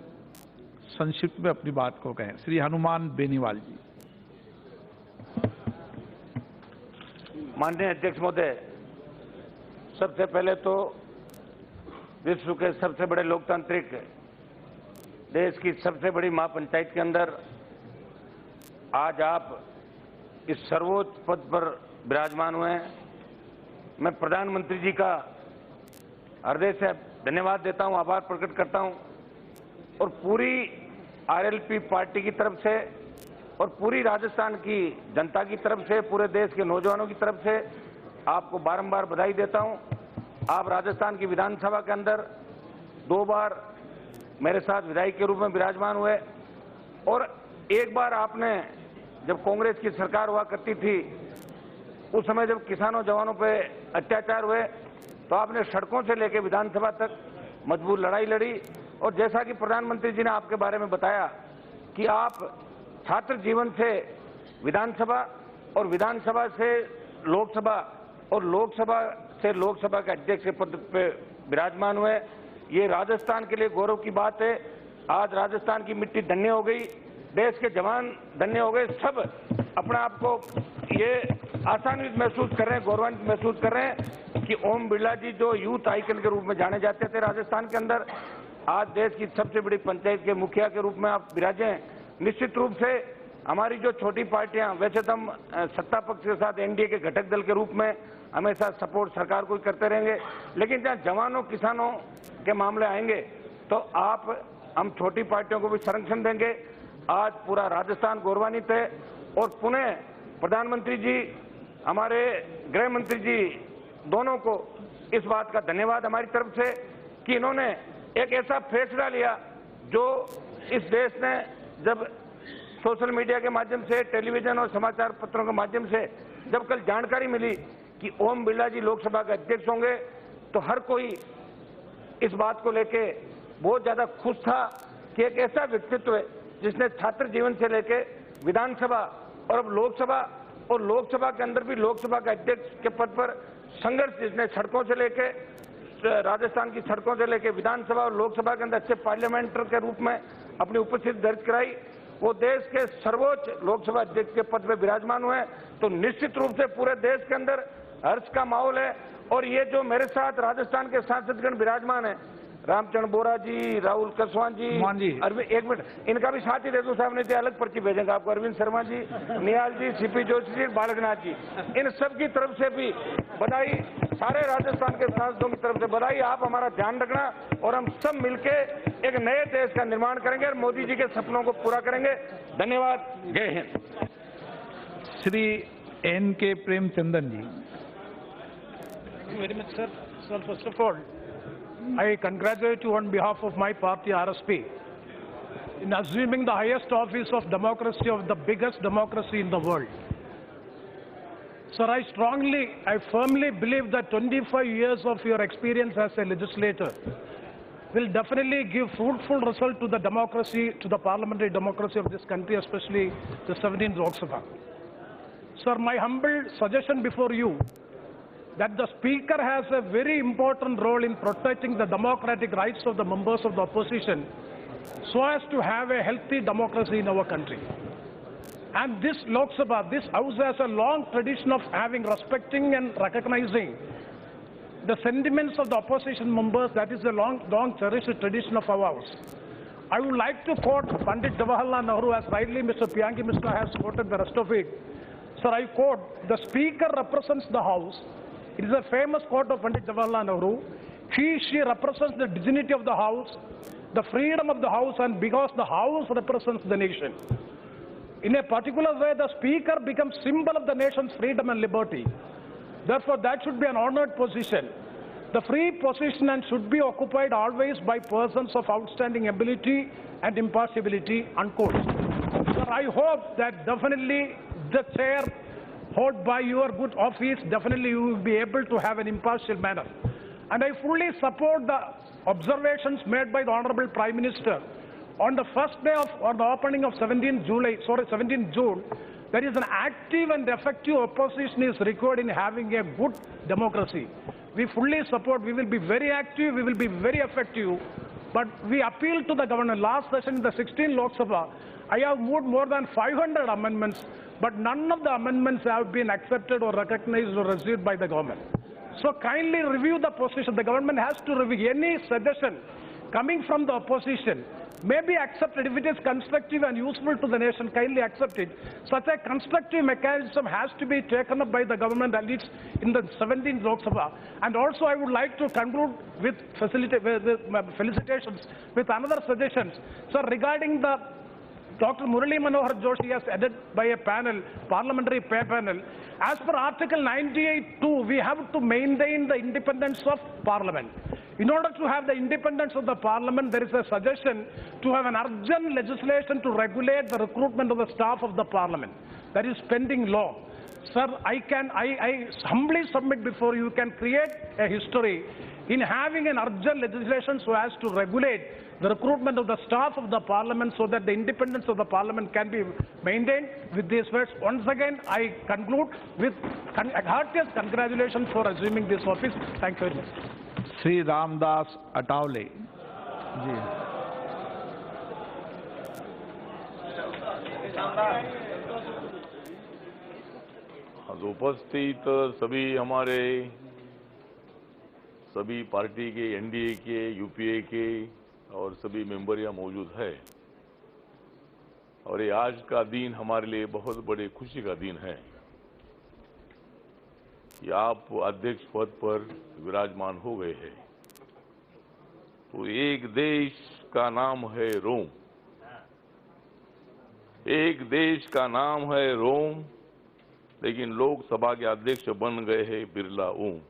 संक्षिप्त में अपनी बात को कहें। श्री हनुमान बेनीवाल जी। माननीय अध्यक्ष महोदय, सबसे पहले तो विश्व के सबसे बड़े लोकतांत्रिक देश की सबसे बड़ी महापंचायत के अंदर आज आप इस सर्वोच्च पद पर विराजमान हुए हैं। मैं प्रधानमंत्री जी का हृदय से धन्यवाद देता हूं, आभार प्रकट करता हूं और पूरी आरएलपी पार्टी की तरफ से और पूरी राजस्थान की जनता की तरफ से, पूरे देश के नौजवानों की तरफ से आपको बारंबार बधाई देता हूं। आप राजस्थान की विधानसभा के अंदर 2 बार मेरे साथ विधायक के रूप में विराजमान हुए और एक बार आपने, जब कांग्रेस की सरकार हुआ करती थी, उस समय जब किसानों जवानों पे अत्याचार हुए तो आपने सड़कों से लेकर विधानसभा तक मजबूत लड़ाई लड़ी। और जैसा कि प्रधानमंत्री जी ने आपके बारे में बताया कि आप छात्र जीवन से विधानसभा और विधानसभा से लोकसभा और लोकसभा से लोकसभा के अध्यक्ष के पद पे विराजमान हुए, ये राजस्थान के लिए गौरव की बात है। आज राजस्थान की मिट्टी धन्य हो गई, देश के जवान धन्य हो गए, सब अपने आप को ये आसान्वित महसूस कर रहे हैं, गौरवान्वित महसूस कर रहे हैं कि ओम बिरला जी जो यूथ आइकन के रूप में जाने जाते थे राजस्थान के अंदर, आज देश की सबसे बड़ी पंचायत के मुखिया के रूप में आप विराजे हैं। निश्चित रूप से हमारी जो छोटी पार्टियां, वैसे तो हम सत्ता पक्ष के साथ एनडीए के घटक दल के रूप में हमेशा सपोर्ट सरकार को करते रहेंगे, लेकिन जहां जवानों किसानों के मामले आएंगे तो हम छोटी पार्टियों को भी संरक्षण देंगे। आज पूरा राजस्थान गौरवान्वित है और पुनः प्रधानमंत्री जी, हमारे गृह मंत्री जी दोनों को इस बात का धन्यवाद हमारी तरफ से कि इन्होंने एक ऐसा फैसला लिया जो इस देश ने जब सोशल मीडिया के माध्यम से, टेलीविजन और समाचार पत्रों के माध्यम से जब कल जानकारी मिली कि ओम बिरला जी लोकसभा के अध्यक्ष होंगे तो हर कोई इस बात को लेके बहुत ज्यादा खुश था कि एक ऐसा व्यक्तित्व है जिसने छात्र जीवन से लेके विधानसभा और अब लोकसभा, और लोकसभा के अंदर भी लोकसभा के अध्यक्ष के पद पर संघर्ष, जिसने सड़कों से लेके राजस्थान की सड़कों से लेके विधानसभा और लोकसभा के अंदर अच्छे पार्लियामेंटर के रूप में अपनी उपस्थिति दर्ज कराई, वो देश के सर्वोच्च लोकसभा अध्यक्ष के पद पर विराजमान हुए। तो निश्चित रूप से पूरे देश के अंदर हर्ष का माहौल है। और ये जो मेरे साथ राजस्थान के सांसदगण विराजमान है, रामचंद्र बोरा जी, राहुल कसवान जी, अरविंद, एक मिनट, इनका भी साथ ही दे दूं साहब, नहीं तो अलग पर्ची भेजेंगे आपको, अरविंद शर्मा जी, निहाल जी, सीपी जोशी जी, बालकनाथ जी, इन सब की तरफ से भी बधाई, सारे राजस्थान के सांसदों की तरफ से बधाई। आप हमारा ध्यान रखना और हम सब मिलके एक नए देश का निर्माण करेंगे और मोदी जी के सपनों को पूरा करेंगे। धन्यवाद। जय हिंद। श्री एन के प्रेमचंदन जी। Very much, sir. Sir, first of all, I congratulate you on behalf of my party, RSP, in assuming the highest office of democracy of the biggest democracy in the world. Sir, I firmly believe that 25 years of your experience as a legislator will definitely give fruitful result to the democracy, to the parliamentary democracy of this country, especially the 17th Lok Sabha. Sir, my humble suggestion before you that the Speaker has a very important role in protecting the democratic rights of the members of the opposition so as to have a healthy democracy in our country. And this Lok Sabha, this House has a long tradition of respecting and recognizing the sentiments of the opposition members. That is a long cherished tradition of our House. I would like to quote Pandit Jawaharlal Nehru, as rightly Mr. Piyangi Mishra has quoted the rest of it. Sir, I quote, "The Speaker represents the House." It is a famous quote of Pandit Jawaharlal Nehru. She represents the dignity of the House, the freedom of the House, and because the House represents the nation. In a particular way, the Speaker becomes symbol of the nation's freedom and liberty. Therefore, that should be an honored position. The free position and should be occupied always by persons of outstanding ability and impartiality, unquote. Sir, I hope that definitely the chair held by your good office, definitely you will be able to have an impartial manner. And I fully support the observations made by the Honorable Prime Minister on the first day of, or the opening of 17th June, there is an active and effective opposition is required in having a good democracy. We fully support, we will be very active, we will be very effective, but we appeal to the government. Last session in the 16th Lok Sabha, I have moved more than 500 amendments, but none of the amendments have been accepted or recognized or received by the government. So kindly review the position. The government has to review any suggestion coming from the opposition may be accepted. If it is constructive and useful to the nation, kindly accept it. Such a constructive mechanism has to be taken up by the government, at least in the 17th Lok Sabha. And also I would like to conclude with felicitations with another suggestion. So regarding the Dr. Murali Manohar Joshi has added by a panel, parliamentary panel. As per Article 98(2), we have to maintain the independence of Parliament. In order to have the independence of the Parliament, there is a suggestion to have an urgent legislation to regulate the recruitment of the staff of the Parliament. That is pending law. Sir, I humbly submit before you can create a history in having an urgent legislation so as to regulate the recruitment of the staff of the Parliament so that the independence of the Parliament can be maintained. With these words, once again, I conclude with heartiest congratulations for assuming this office. Thank you very much. Sri Ramdas Atawale. उपस्थित सभी party के, NDA के, UPA के और सभी member यहाँ मौजूद है। और ये आज का दिन हमारे लिए बहुत बड़ी खुशी का दिन है कि आप अध्यक्ष पद पर विराजमान हो गए हैं। तो एक देश का नाम है रोम, एक देश का नाम है रोम, लेकिन लोकसभा के अध्यक्ष बन गए हैं बिरला ओम।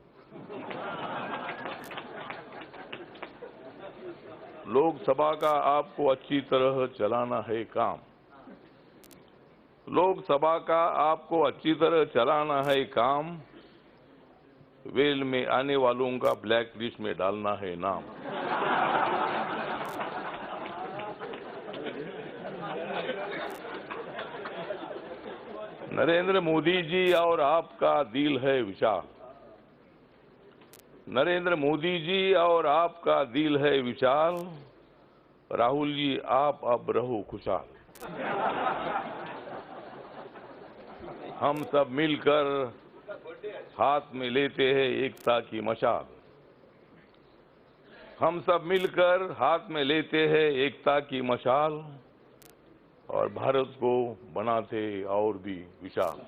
लोकसभा का आपको अच्छी तरह चलाना है काम, लोकसभा का आपको अच्छी तरह चलाना है काम, वेल में आने वालों का ब्लैक लिस्ट में डालना है नाम। नरेंद्र मोदी जी और आपका दिल है विशाल, नरेंद्र मोदी जी और आपका दिल है विशाल, राहुल जी आप अब रहो खुशहाल। हम सब मिलकर हाथ में लेते हैं एकता की मशाल, हम सब मिलकर हाथ में लेते हैं एकता की मशाल, और भारत को बनाते और भी विशाल।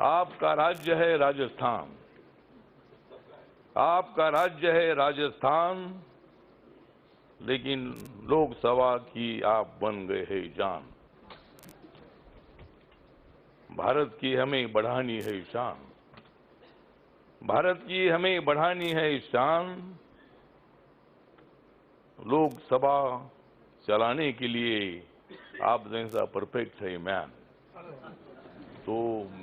आपका राज्य है राजस्थान, आपका राज्य है राजस्थान, लेकिन लोकसभा की आप बन गए हैं जान। भारत की हमें बढ़ानी है शान, भारत की हमें बढ़ानी है शान, लोकसभा चलाने के लिए आप जैसा परफेक्ट है मैन। तो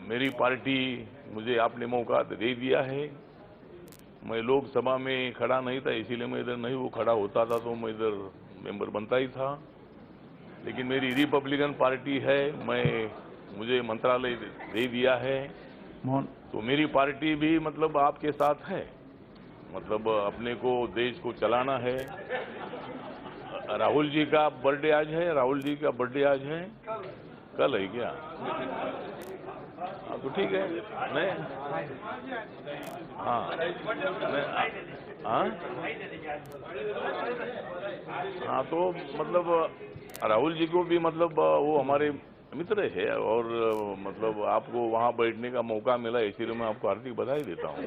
मेरी पार्टी मुझे आपने मौका दे दिया है। मैं लोकसभा में खड़ा नहीं था, इसीलिए मैं इधर नहीं वो खड़ा होता था तो मैं इधर मेंबर बनता ही था। लेकिन मेरी रिपब्लिकन पार्टी है, मुझे मंत्रालय दे दिया है, तो मेरी पार्टी भी मतलब आपके साथ है, मतलब अपने को देश को चलाना है। राहुल जी का बर्थडे आज है, राहुल जी का बर्थडे आज है, कल है क्या? तो ठीक है, नहीं हाँ हाँ, तो मतलब राहुल जी को भी मतलब वो हमारे मित्र है और मतलब आपको वहाँ बैठने का मौका मिला, इसीलिए मैं आपको हार्दिक बधाई देता हूँ।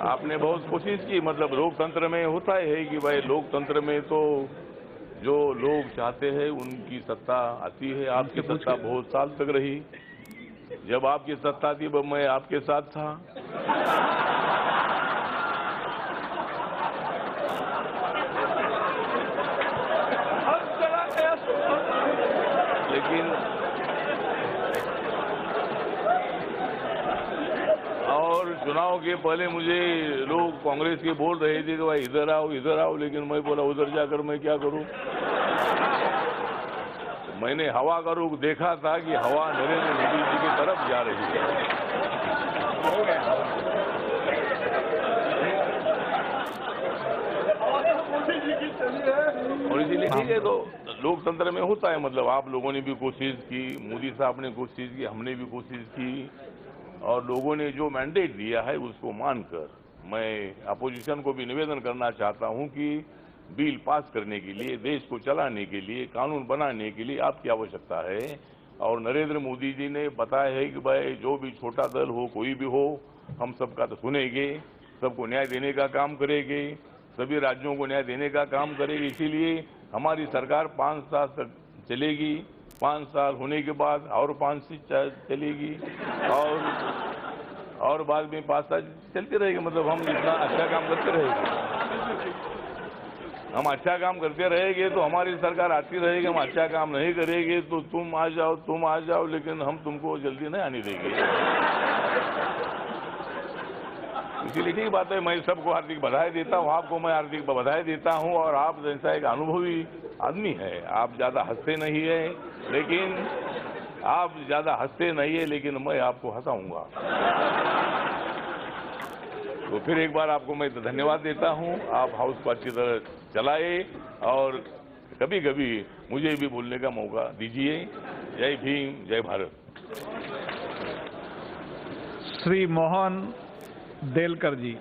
आपने बहुत कोशिश की, मतलब लोकतंत्र में होता है कि भाई लोकतंत्र में तो जो लोग चाहते हैं उनकी सत्ता आती है। आपकी सत्ता बहुत साल तक रही, जब आपकी सत्ता थी मैं आपके साथ था। लेकिन और चुनाव के पहले मुझे लोग कांग्रेस के बोल रहे थे कि भाई इधर आओ, लेकिन मैं बोला उधर जाकर मैं क्या करूं। मैंने हवा का रुख देखा था कि हवा नरेंद्र मोदी जी की तरफ जा रही है। और इसीलिए ठीक है, तो लोकतंत्र में होता है, मतलब आप लोगों ने भी कोशिश की, मोदी साहब ने कोशिश की, हमने भी कोशिश की, और लोगों ने जो मैंडेट दिया है उसको मानकर मैं अपोजिशन को भी निवेदन करना चाहता हूं कि बिल पास करने के लिए, देश को चलाने के लिए, कानून बनाने के लिए आपकी आवश्यकता है। और नरेंद्र मोदी जी ने बताया है कि भाई जो भी छोटा दल हो, कोई भी हो, हम सबका तो सुनेंगे, सबको न्याय देने का काम करेंगे, सभी राज्यों को न्याय देने का काम करेगी। इसीलिए हमारी सरकार 5 साल तक चलेगी, 5 साल होने के बाद और 5 साल चलेगी, और बाद में 5 साल चलते रहेगी। मतलब हम इतना अच्छा काम करते रहेंगे, हम अच्छा काम करते रहेंगे तो हमारी सरकार आती रहेगी। हम अच्छा काम नहीं करेंगे तो तुम आ जाओ, लेकिन हम तुमको जल्दी नहीं आने देंगे। इसीलिए ठीक बात है, मैं सबको हार्दिक बधाई देता हूँ, आपको मैं हार्दिक बधाई देता हूँ। और आप जैसा एक अनुभवी आदमी है, आप ज्यादा हंसते नहीं है, लेकिन मैं आपको हंसाऊंगा। तो फिर एक बार आपको मैं धन्यवाद देता हूं। आप हाउस को अच्छी तरह चलाए और कभी कभी मुझे भी बोलने का मौका दीजिए। जय भीम, जय भारत। श्री मोहन देलकर जी।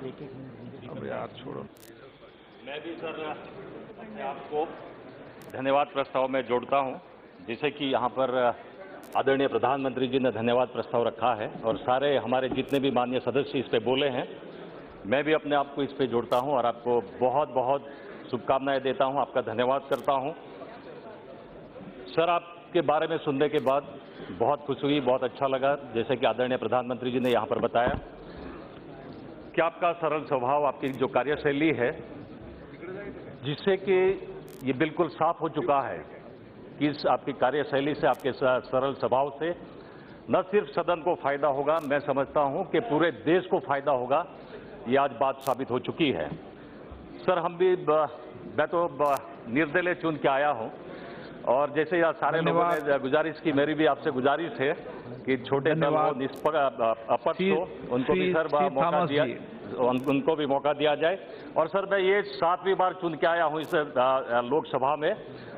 अब यार छोड़ो। मैं भी सर अपने आपको धन्यवाद प्रस्ताव में जोड़ता हूं, जैसे कि यहाँ पर आदरणीय प्रधानमंत्री जी ने धन्यवाद प्रस्ताव रखा है और सारे हमारे जितने भी माननीय सदस्य इस पे बोले हैं, मैं भी अपने आप को इस पे जोड़ता हूं और आपको बहुत बहुत शुभकामनाएं देता हूं, आपका धन्यवाद करता हूं। सर, आपके बारे में सुनने के बाद बहुत खुशी हुई, बहुत अच्छा लगा, जैसे कि आदरणीय प्रधानमंत्री जी ने यहाँ पर बताया कि आपका सरल स्वभाव, आपकी जो कार्यशैली है, जिससे कि ये बिल्कुल साफ हो चुका है कि इस आपकी कार्यशैली से, आपके सरल स्वभाव से न सिर्फ सदन को फायदा होगा, मैं समझता हूं कि पूरे देश को फायदा होगा। ये आज बात साबित हो चुकी है। सर, मैं तो निर्दलीय चुन के आया हूं और जैसे यहाँ सारे लोगों ने गुजारिश की, मेरी भी आपसे गुजारिश है कि छोटे दल हो, अपक्ष हो, उनको भी सर मौका दिया, उनको भी मौका दिया जाए। और सर, मैं ये 7वीं बार चुन के आया हूं इस लोकसभा में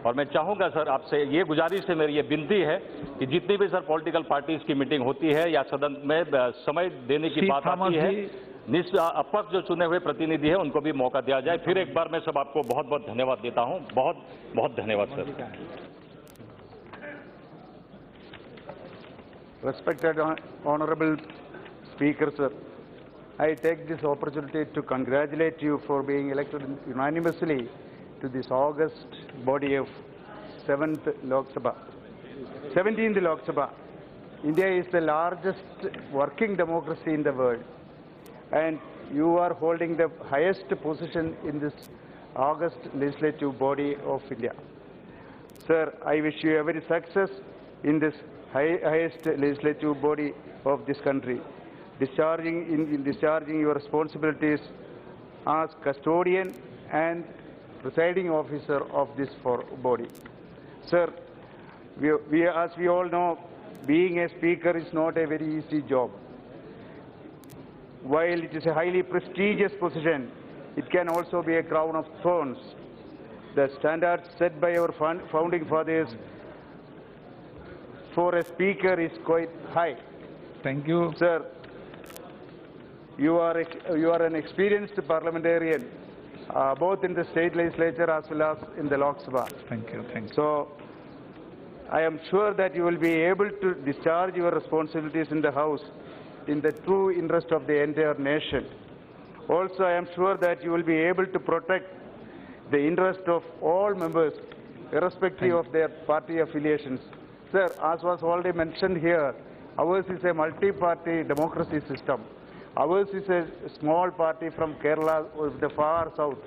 और मैं चाहूंगा सर, आपसे ये गुजारिश है, मेरी ये विनती है कि जितनी भी सर पॉलिटिकल पार्टीज की मीटिंग होती है या सदन में समय देने की बात आती है, अपक्ष जो चुने हुए प्रतिनिधि है उनको भी मौका दिया जाए। फिर एक बार मैं सब आपको बहुत बहुत धन्यवाद देता हूं। बहुत बहुत धन्यवाद sir. Respected Honorable Speaker, sir, I take this opportunity to congratulate you for being elected unanimously to this august body of 17th Lok Sabha. India is the largest working democracy in the world, and you are holding the highest position in this august legislative body of India. Sir, I wish you every success in this highest legislative body of this country, discharging your responsibilities as custodian and presiding officer of this body. Sir, as we all know, being a speaker is not a very easy job. While it is a highly prestigious position, it can also be a crown of thorns. The standards set by our founding fathers for a speaker is quite high. Thank you. Sir, you are an experienced parliamentarian, both in the state legislature as well as in the Lok Sabha. Thank you. So, I am sure that you will be able to discharge your responsibilities in the House in the true interest of the entire nation. Also, I am sure that you will be able to protect the interest of all members, irrespective of their party affiliations. Sir, as was already mentioned here, ours is a multi-party democracy system. Ours is a small party from Kerala or the far south.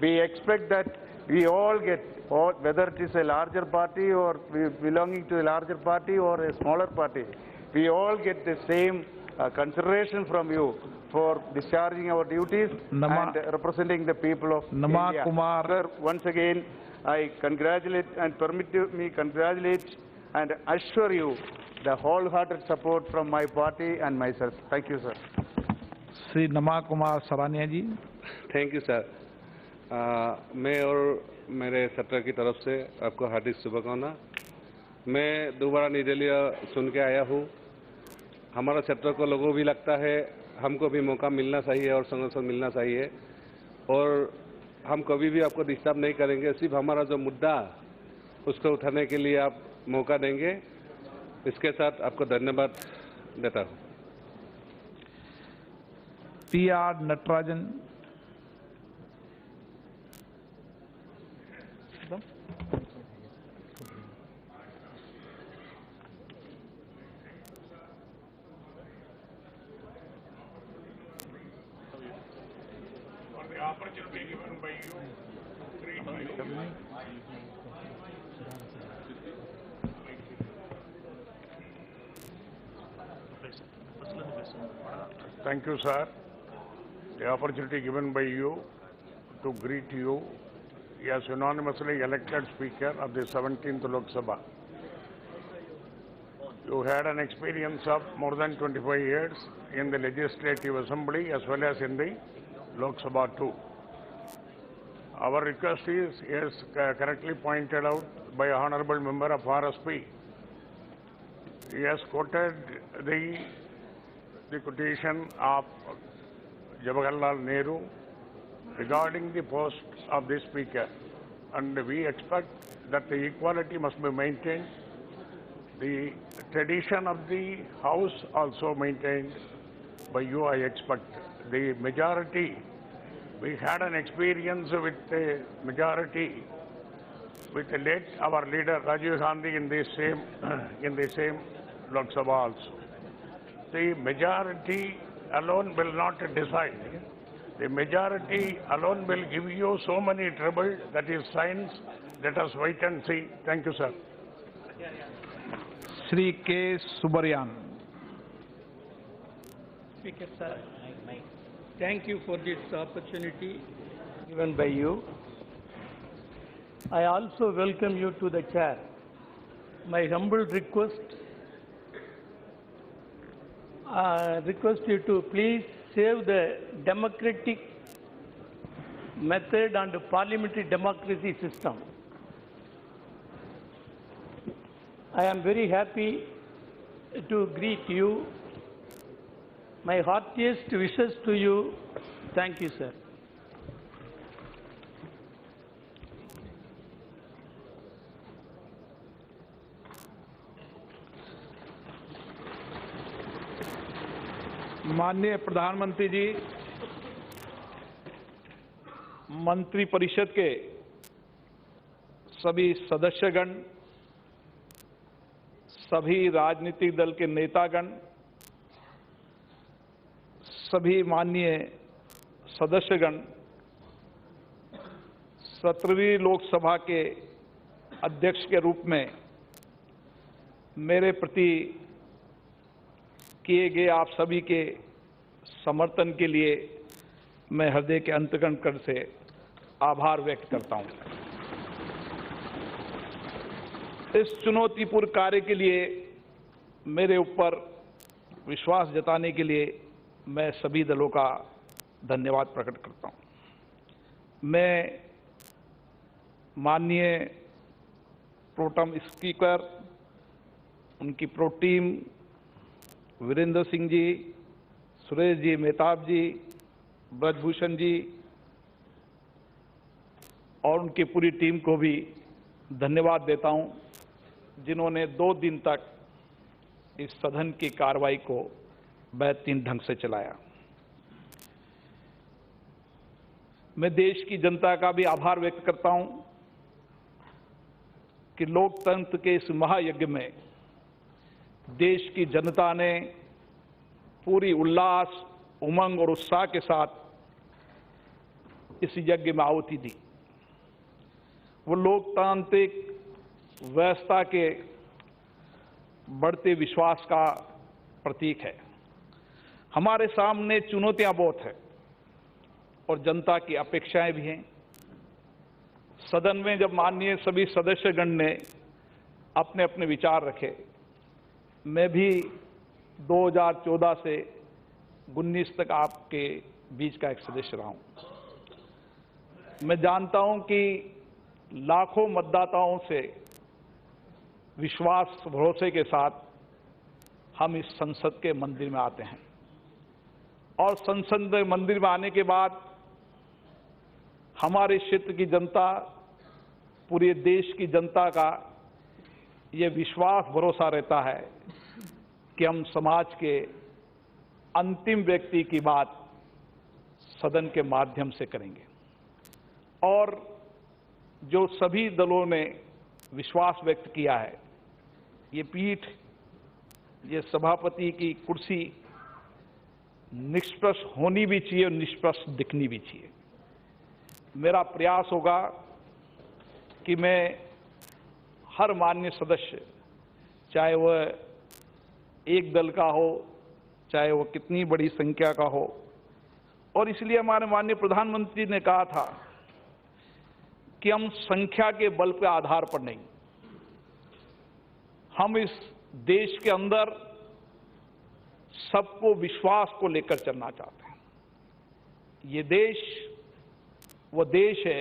We expect that we all get, whether it is a larger party or belonging to a larger party or a smaller party, we all get the same consideration from you for discharging our duties and representing the people of India. Kumar. Sir, once again, I congratulate and permit me congratulate and assure you the wholehearted support from my party and myself. Thank you, sir. Shri Nama Kumar Sarania ji. Thank you sir. मैं और मेरे sector की तरफ से आपको हार्दिक शुभकामना। मैं दोबारा निर्दलीय सुन के आया हूँ। हमारा सेक्टर को लोगों भी लगता है हमको भी मौका मिलना चाहिए और संगठन मिलना चाहिए और हम कभी भी आपको डिस्टर्ब नहीं करेंगे। सिर्फ हमारा जो मुद्दा उसको उठाने के लिए आप मौका देंगे। इसके साथ आपको धन्यवाद देता हूँ। PR Natarajan. Thank you, sir. The opportunity given by you to greet you as unanimously elected Speaker of the 17th Lok Sabha. You had an experience of more than 25 years in the Legislative Assembly as well as in the Lok Sabha too. Our request is, as correctly pointed out by a honorable member of RSP, he has quoted the quotation of Jawaharlal Nehru regarding the post of the Speaker, and we expect that the equality must be maintained. The tradition of the House also maintained by you, I expect. The majority, we had an experience with the majority with the late our leader Rajiv Gandhi in the same Lok Sabha also. The majority alone will not decide. The majority alone will give you so many trouble. That is science. Let us wait and see. Thank you, sir. Shri K. Subaryan. Speaker sir, thank you for this opportunity given by you. I also welcome you to the chair. My humble request you to please save the democratic method and parliamentary democracy system. I am very happy to greet you. My heartiest wishes to you. Thank you, sir. माननीय प्रधानमंत्री जी, मंत्री परिषद के सभी सदस्यगण, सभी राजनीतिक दल के नेतागण, सभी माननीय सदस्यगण, 17वीं लोकसभा के अध्यक्ष के रूप में मेरे प्रति किए गए आप सभी के समर्थन के लिए मैं हृदय के अंतकण से आभार व्यक्त करता हूं। इस चुनौतीपूर्ण कार्य के लिए मेरे ऊपर विश्वास जताने के लिए मैं सभी दलों का धन्यवाद प्रकट करता हूं। मैं माननीय प्रोटेम स्पीकर, उनकी प्रो टीम वीरेंद्र सिंह जी, सुरेश जी, मेहताब जी, ब्रजभूषण जी और उनकी पूरी टीम को भी धन्यवाद देता हूं, जिन्होंने 2 दिन तक इस सदन की कार्रवाई को बेहतरीन ढंग से चलाया। मैं देश की जनता का भी आभार व्यक्त करता हूं कि लोकतंत्र के इस महायज्ञ में देश की जनता ने पूरी उल्लास, उमंग और उत्साह के साथ इस यज्ञ में आहुति दी। वो लोकतांत्रिक व्यवस्था के बढ़ते विश्वास का प्रतीक है। हमारे सामने चुनौतियां बहुत हैं और जनता की अपेक्षाएं भी हैं। सदन में जब माननीय सभी सदस्यगण ने अपने अपने विचार रखे, मैं भी 2014 से 19 तक आपके बीच का एक सदस्य रहा हूं। मैं जानता हूं कि लाखों मतदाताओं से विश्वास भरोसे के साथ हम इस संसद के मंदिर में आते हैं और संसद मंदिर में आने के बाद हमारे क्षेत्र की जनता, पूरे देश की जनता का ये विश्वास भरोसा रहता है कि हम समाज के अंतिम व्यक्ति की बात सदन के माध्यम से करेंगे। और जो सभी दलों ने विश्वास व्यक्त किया है, ये पीठ, ये सभापति की कुर्सी निष्पक्ष होनी भी चाहिए और निष्पक्ष दिखनी भी चाहिए। मेरा प्रयास होगा कि मैं हर माननीय सदस्य, चाहे वह एक दल का हो, चाहे वो कितनी बड़ी संख्या का हो, और इसलिए हमारे माननीय प्रधानमंत्री ने कहा था कि हम संख्या के बल पे आधार पर नहीं, हम इस देश के अंदर सबको विश्वास को लेकर चलना चाहते हैं। ये देश वो देश है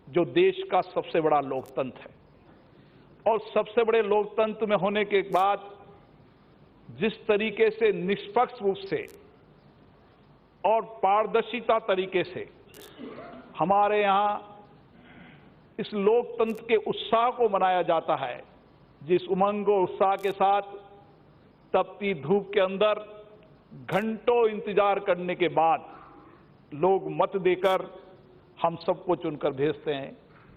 जो देश का सबसे बड़ा लोकतंत्र है, और सबसे बड़े लोकतंत्र में होने के बाद जिस तरीके से निष्पक्ष रूप से और पारदर्शिता तरीके से हमारे यहाँ इस लोकतंत्र के उत्साह को मनाया जाता है, जिस उमंग और उत्साह के साथ तपती धूप के अंदर घंटों इंतजार करने के बाद लोग मत देकर हम सबको चुनकर भेजते हैं,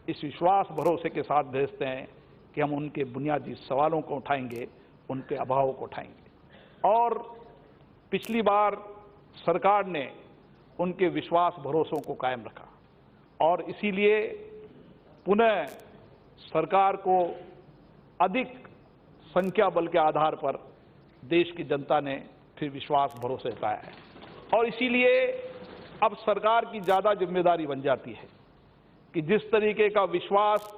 इस विश्वास भरोसे के साथ भेजते हैं कि हम उनके बुनियादी सवालों को उठाएंगे, उनके अभावों को उठाएंगे। और पिछली बार सरकार ने उनके विश्वास भरोसों को कायम रखा और इसीलिए पुनः सरकार को अधिक संख्या बल के आधार पर देश की जनता ने फिर विश्वास भरोसे पाया है और इसीलिए अब सरकार की ज्यादा जिम्मेदारी बन जाती है कि जिस तरीके का विश्वास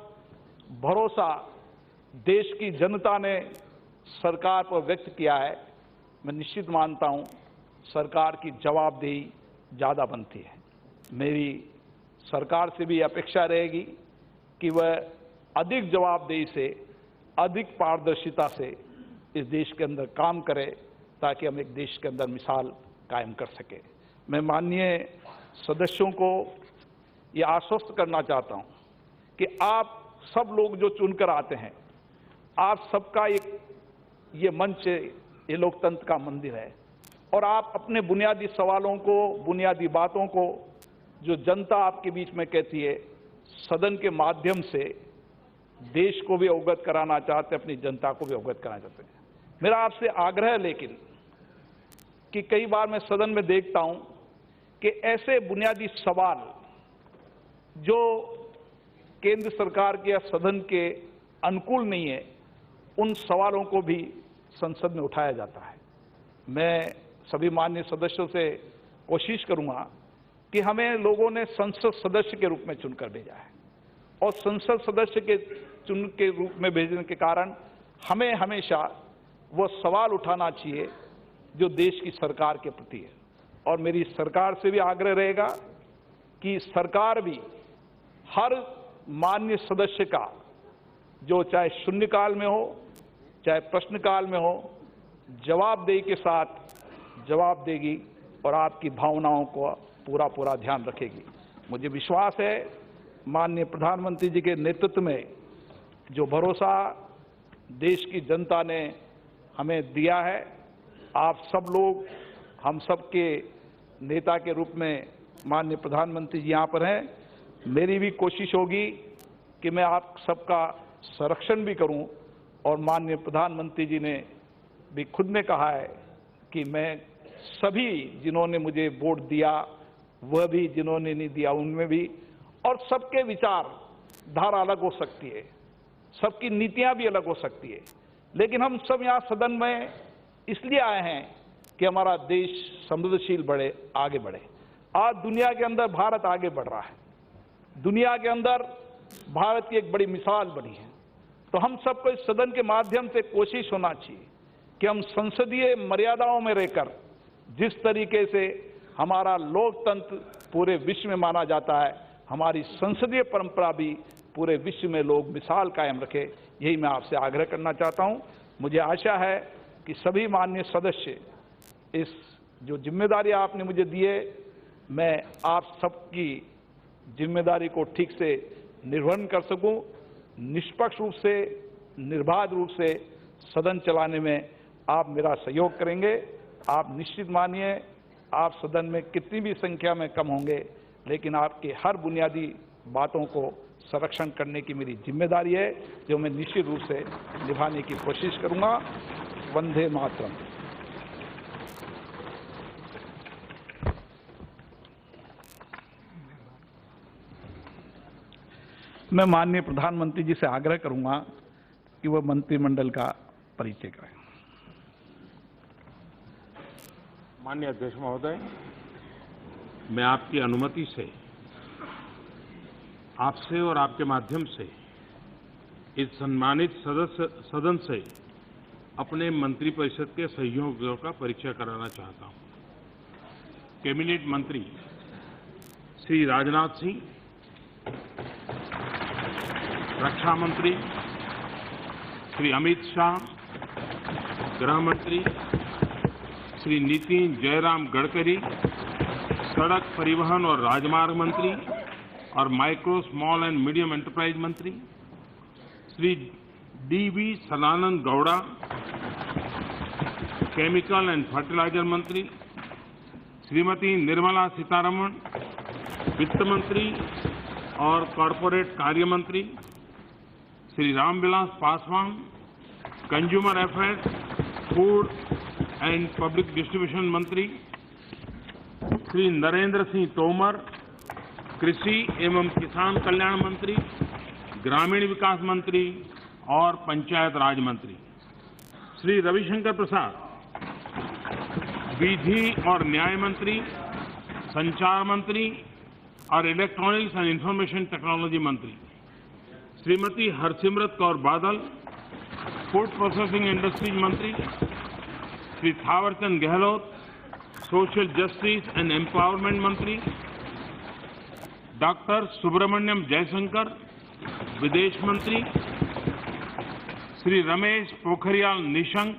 भरोसा देश की जनता ने सरकार पर व्यक्त किया है, मैं निश्चित मानता हूं सरकार की जवाबदेही ज्यादा बनती है। मेरी सरकार से भी अपेक्षा रहेगी कि वह अधिक जवाबदेही से, अधिक पारदर्शिता से इस देश के अंदर काम करे ताकि हम एक देश के अंदर मिसाल कायम कर सके। मैं माननीय सदस्यों को ये आश्वस्त करना चाहता हूं कि आप सब लोग जो चुनकर आते हैं, आप सबका एक ये मंच, ये लोकतंत्र का मंदिर है और आप अपने बुनियादी सवालों को, बुनियादी बातों को जो जनता आपके बीच में कहती है, सदन के माध्यम से देश को भी अवगत कराना चाहते हैं, अपनी जनता को भी अवगत कराना चाहते हैं। मेरा आपसे आग्रह है लेकिन कि कई बार मैं सदन में देखता हूं कि ऐसे बुनियादी सवाल जो केंद्र सरकार के या सदन के अनुकूल नहीं है, उन सवालों को भी संसद में उठाया जाता है। मैं सभी माननीय सदस्यों से कोशिश करूंगा कि हमें लोगों ने संसद सदस्य के रूप में चुनकर भेजा है और संसद सदस्य के चुन के रूप में भेजने के कारण हमें हमेशा वो सवाल उठाना चाहिए जो देश की सरकार के प्रति है और मेरी सरकार से भी आग्रह रहेगा कि सरकार भी हर माननीय सदस्य का, जो चाहे शून्यकाल में हो चाहे प्रश्नकाल में हो, जवाबदेही के साथ जवाब देगी और आपकी भावनाओं को पूरा ध्यान रखेगी। मुझे विश्वास है माननीय प्रधानमंत्री जी के नेतृत्व में जो भरोसा देश की जनता ने हमें दिया है, आप सब लोग, हम सब के नेता के रूप में माननीय प्रधानमंत्री जी यहाँ पर हैं। मेरी भी कोशिश होगी कि मैं आप सबका संरक्षण भी करूं और माननीय प्रधानमंत्री जी ने भी खुद ने कहा है कि मैं सभी जिन्होंने मुझे वोट दिया, वह भी जिन्होंने नहीं दिया उनमें भी, और सबके विचार धारा अलग हो सकती है, सबकी नीतियां भी अलग हो सकती है, लेकिन हम सब यहाँ सदन में इसलिए आए हैं कि हमारा देश समृद्धशील बढ़े, आगे बढ़े। आज दुनिया के अंदर भारत आगे बढ़ रहा है, दुनिया के अंदर भारत की एक बड़ी मिसाल बनी है। तो हम सबको इस सदन के माध्यम से कोशिश होना चाहिए कि हम संसदीय मर्यादाओं में रहकर जिस तरीके से हमारा लोकतंत्र पूरे विश्व में माना जाता है, हमारी संसदीय परंपरा भी पूरे विश्व में लोग मिसाल कायम रखे, यही मैं आपसे आग्रह करना चाहता हूं। मुझे आशा है कि सभी माननीय सदस्य इस जो जिम्मेदारी आपने मुझे दी है, मैं आप सबकी जिम्मेदारी को ठीक से निर्वहन कर सकूं, निष्पक्ष रूप से, निर्बाध रूप से सदन चलाने में आप मेरा सहयोग करेंगे। आप निश्चित मानिए, आप सदन में कितनी भी संख्या में कम होंगे, लेकिन आपके हर बुनियादी बातों को संरक्षण करने की मेरी जिम्मेदारी है, जो मैं निश्चित रूप से निभाने की कोशिश करूंगा। वंदे मातरम। मैं माननीय प्रधानमंत्री जी से आग्रह करूंगा कि वह मंत्रिमंडल का परिचय करें। माननीय अध्यक्ष महोदय, मैं आपकी अनुमति से आपसे और आपके माध्यम से इस सम्मानित सदन से अपने मंत्रिपरिषद के सहयोगियों का परिचय कराना चाहता हूं। कैबिनेट मंत्री श्री राजनाथ सिंह, रक्षा मंत्री श्री अमित शाह, गृह मंत्री श्री नितिन जयराम गडकरी, सड़क परिवहन और राजमार्ग मंत्री और micro small and medium enterprise मंत्री, Shri D V. Sadananda Gowda, chemical and fertiliser मंत्री, श्रीमती निर्मला सीतारमण, वित्त मंत्री और कॉरपोरेट कार्य मंत्री, Shri Ramvilas Paswan, consumer affairs, food and public distribution मंत्री, श्री नरेंद्र सिंह तोमर, कृषि एवं किसान कल्याण मंत्री, ग्रामीण विकास मंत्री और पंचायत राज मंत्री, श्री रविशंकर प्रसाद, विधि और न्याय मंत्री, संचार मंत्री और इलेक्ट्रॉनिक्स एंड इंफॉर्मेशन टेक्नोलॉजी मंत्री, Shrimati Harsimrat Kaur Badal, food processing industries मंत्री, Shri Thawarchand Gehlot, social justice and empowerment मंत्री, डॉक्टर सुब्रमण्यम जयशंकर, विदेश मंत्री, श्री रमेश पोखरियाल निशंक,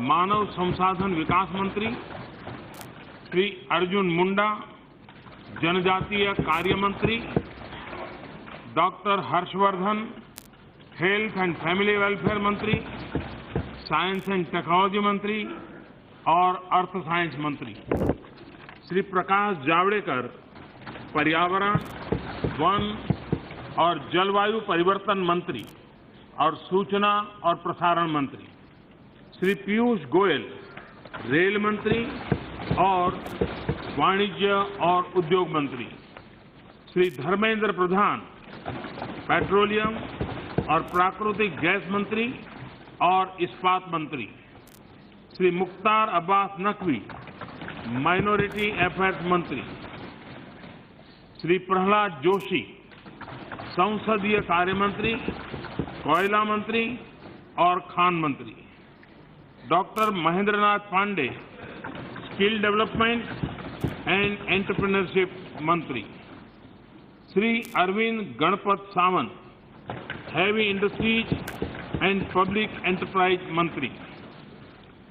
मानव संसाधन विकास मंत्री, श्री अर्जुन मुंडा, जनजातीय कार्य मंत्री, doctor Harshvardhan, health and family welfare मंत्री, साइंस एंड टेक्नोलॉजी मंत्री और अर्थ साइंस मंत्री, श्री प्रकाश जावड़ेकर, पर्यावरण, वन और जलवायु परिवर्तन मंत्री और सूचना और प्रसारण मंत्री, श्री पीयूष गोयल, रेल मंत्री और वाणिज्य और उद्योग मंत्री, श्री धर्मेंद्र प्रधान, पेट्रोलियम और प्राकृतिक गैस मंत्री और इस्पात मंत्री, श्री मुख्तार अब्बास नकवी, माइनॉरिटी अफेयर्स मंत्री, श्री प्रहलाद जोशी, संसदीय कार्य मंत्री, कोयला मंत्री और खान मंत्री, doctor Mahendra Nath Pandey, skill development and entrepreneurship मंत्री, Shri Arvind Ganpat Sawant, heavy industries and public enterprise मंत्री,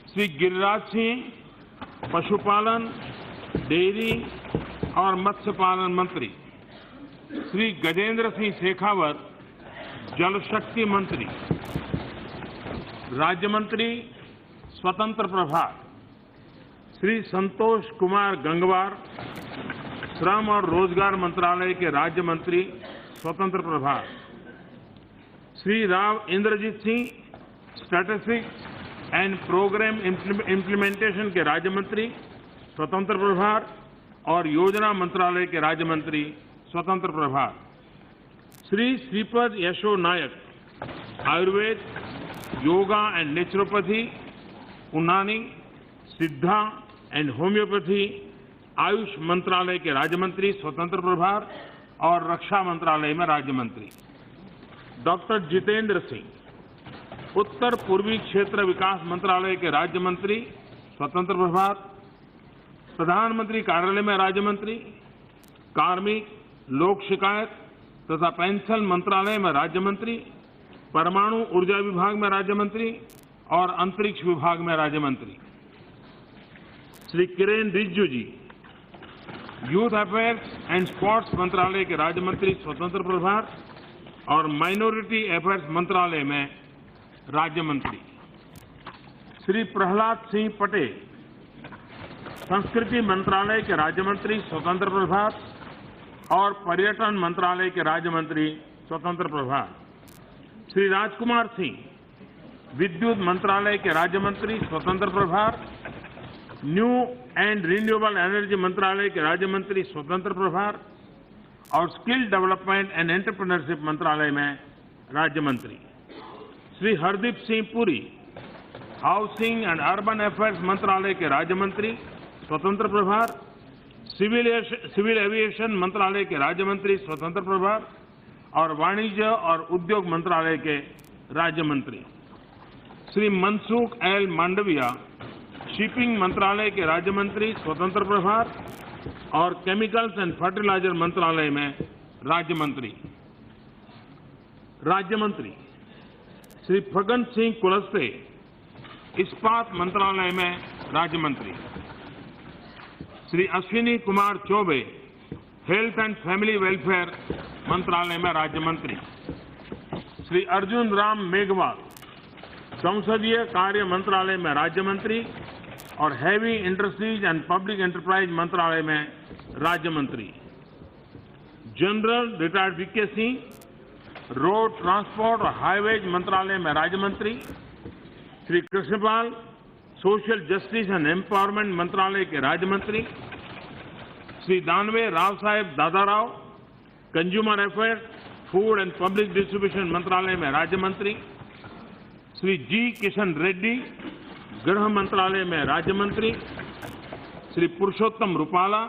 श्री गिरिराज सिंह, पशुपालन, डेयरी और मत्स्य पालन मंत्री, श्री गजेंद्र सिंह शेखावत, जल शक्ति मंत्री, राज्य मंत्री स्वतंत्र प्रभार, श्री संतोष कुमार गंगवार, श्रम और रोजगार मंत्रालय के राज्य मंत्री स्वतंत्र प्रभार, Shri Rao Inderjit Singh, statistics and programme implementation के राज्य मंत्री स्वतंत्र प्रभार और योजना मंत्रालय के राज्य मंत्री स्वतंत्र प्रभार, श्री श्रीपद यशो नायक, आयुर्वेद, योगा एंड नेचुरोपैथी, उनानी, सिद्धा एंड होम्योपैथी, आयुष मंत्रालय के राज्य मंत्री स्वतंत्र प्रभार और रक्षा मंत्रालय में राज्य मंत्री, डॉक्टर जितेंद्र सिंह, उत्तर पूर्वी क्षेत्र विकास मंत्रालय के राज्य मंत्री स्वतंत्र प्रभार, प्रधानमंत्री कार्यालय में राज्य मंत्री, कार्मिक, लोक शिकायत तथा पेंशन मंत्रालय में राज्य मंत्री, परमाणु ऊर्जा विभाग में राज्य मंत्री और अंतरिक्ष विभाग में राज्य मंत्री, श्री किरेन रिजिजू जी, यूथ अफेयर्स एंड स्पोर्ट्स मंत्रालय के राज्य मंत्री स्वतंत्र प्रभार और माइनॉरिटी अफेयर्स मंत्रालय में राज्य मंत्री, श्री प्रहलाद सिंह पटेल, संस्कृति मंत्रालय के राज्य मंत्री स्वतंत्र प्रभार और पर्यटन मंत्रालय के राज्य मंत्री स्वतंत्र प्रभार, श्री राजकुमार सिंह, विद्युत मंत्रालय के राज्य मंत्री स्वतंत्र प्रभार, न्यू एंड रिन्यूएबल एनर्जी मंत्रालय के राज्य मंत्री स्वतंत्र प्रभार और स्किल डेवलपमेंट एंड एंटरप्रेन्योरशिप मंत्रालय में राज्य मंत्री, Shri Hardeep Singh Puri, housing and urban affairs मंत्रालय के राज्य मंत्री स्वतंत्र प्रभार, सिविल एविएशन मंत्रालय के राज्य मंत्री स्वतंत्र प्रभार और वाणिज्य और उद्योग मंत्रालय के राज्य मंत्री, श्री मनसुख एल मांडविया, शिपिंग मंत्रालय के राज्य मंत्री स्वतंत्र प्रभार और केमिकल्स एंड फर्टिलाइजर मंत्रालय में राज्य मंत्री, राज्य मंत्री श्री फग्गन सिंह कुलस्ते, इस्पात मंत्रालय में राज्य मंत्री, Shri Ashwini Kumar Choubey, health and family welfare मंत्रालय में राज्य मंत्री, श्री अर्जुन राम मेघवाल, संसदीय कार्य मंत्रालय में राज्य मंत्री और heavy industries and public enterprise मंत्रालय में राज्य मंत्री, general retired V K Singh, road transport और हाईवेज मंत्रालय में राज्य मंत्री, Shri Krishnapal, social justice and empowerment मंत्रालय के राज्य मंत्री, Shri Danve Rao Saheb Dadarao, consumer affairs, food and public distribution मंत्रालय में राज्य मंत्री, श्री जी किशन रेड्डी, गृह मंत्रालय में राज्य मंत्री, श्री पुरुषोत्तम रूपाला,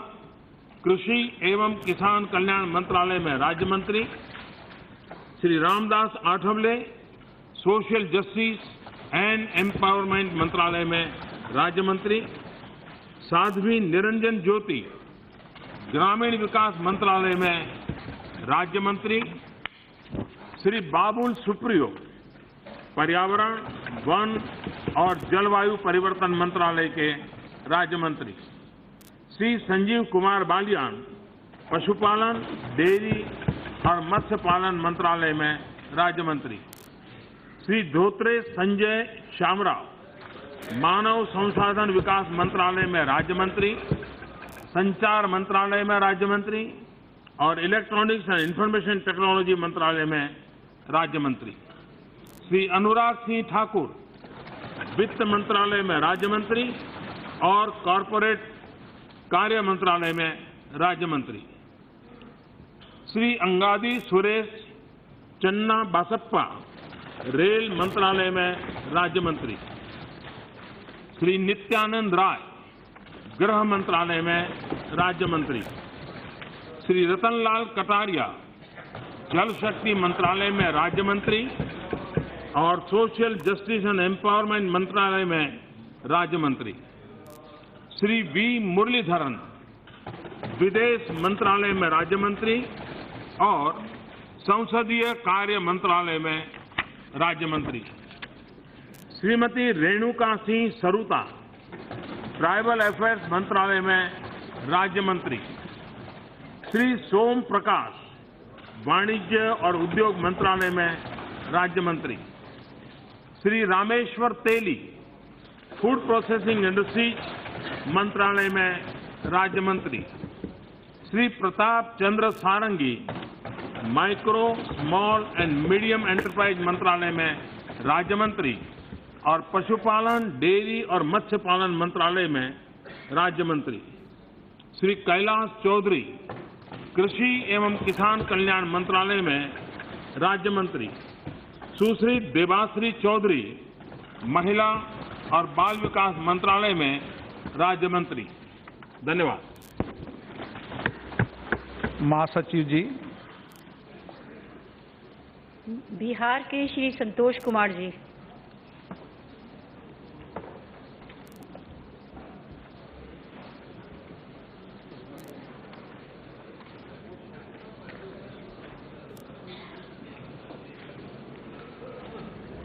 कृषि एवं किसान कल्याण मंत्रालय में राज्य मंत्री, Shri Ramdas Athawale, social justice and empowerment मंत्रालय में राज्य मंत्री, साध्वी निरंजन ज्योति, ग्रामीण विकास मंत्रालय में राज्य मंत्री, श्री बाबुल सुप्रियो, पर्यावरण, वन और जलवायु परिवर्तन मंत्रालय के राज्य मंत्री, श्री संजीव कुमार बालियान, पशुपालन, डेयरी और मत्स्य पालन मंत्रालय में राज्य मंत्री, श्री धोत्रे संजय श्यामराव, मानव संसाधन विकास मंत्रालय में राज्य मंत्री, संचार मंत्रालय में राज्य मंत्री और इलेक्ट्रॉनिक्स एंड इंफॉर्मेशन टेक्नोलॉजी मंत्रालय में राज्य मंत्री, श्री अनुराग सिंह ठाकुर, वित्त मंत्रालय में राज्य मंत्री और कॉरपोरेट कार्य मंत्रालय में राज्य मंत्री, श्री अंगादी सुरेश चन्ना बासप्पा, रेल मंत्रालय में राज्य मंत्री, श्री नित्यानंद राय, गृह मंत्रालय में राज्य मंत्री, श्री रतनलाल कटारिया, जल शक्ति मंत्रालय में राज्य मंत्री और सोशल जस्टिस एंड एम्पावरमेंट मंत्रालय में राज्य मंत्री, श्री वी मुरलीधरन, विदेश मंत्रालय में राज्य मंत्री और संसदीय कार्य मंत्रालय में राज्य मंत्री, श्रीमती रेणुका सिंह सरूता, ट्राइबल अफेयर्स मंत्रालय में राज्य मंत्री, श्री सोम प्रकाश, वाणिज्य और उद्योग मंत्रालय में राज्य मंत्री, Shri Rameshwar Teli, food processing industries मंत्रालय में राज्य मंत्री, Shri Pratap Chandra Sarangi, micro, small and medium enterprise मंत्रालय में राज्य मंत्री और पशुपालन, डेयरी और मत्स्य पालन मंत्रालय में राज्य मंत्री, श्री कैलाश चौधरी, कृषि एवं किसान कल्याण मंत्रालय में राज्य मंत्री, सुश्री देवाश्री चौधरी, महिला और बाल विकास मंत्रालय में राज्य मंत्री। धन्यवाद। महासचिव जी। बिहार के श्री संतोष कुमार जी।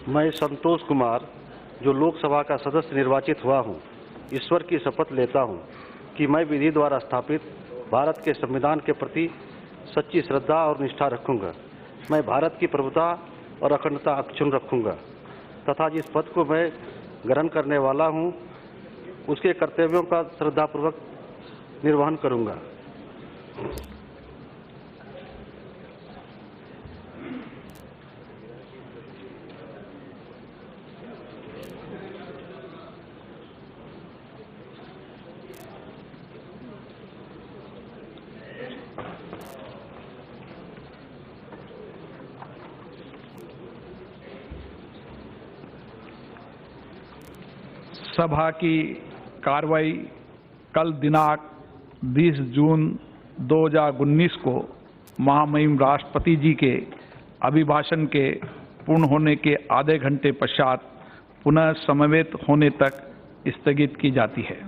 मैं संतोष कुमार, जो लोकसभा का सदस्य निर्वाचित हुआ हूं, ईश्वर की शपथ लेता हूं कि मैं विधि द्वारा स्थापित भारत के संविधान के प्रति सच्ची श्रद्धा और निष्ठा रखूंगा। मैं भारत की प्रभुता और अखंडता अक्षुण्ण रखूंगा तथा जिस पद को मैं ग्रहण करने वाला हूं, उसके कर्तव्यों का श्रद्धापूर्वक निर्वहन करूंगा। सभा की कार्रवाई कल दिनांक 20 जून 2019 को महामहिम राष्ट्रपति जी के अभिभाषण के पूर्ण होने के आधे घंटे पश्चात पुनः समवेत होने तक स्थगित की जाती है।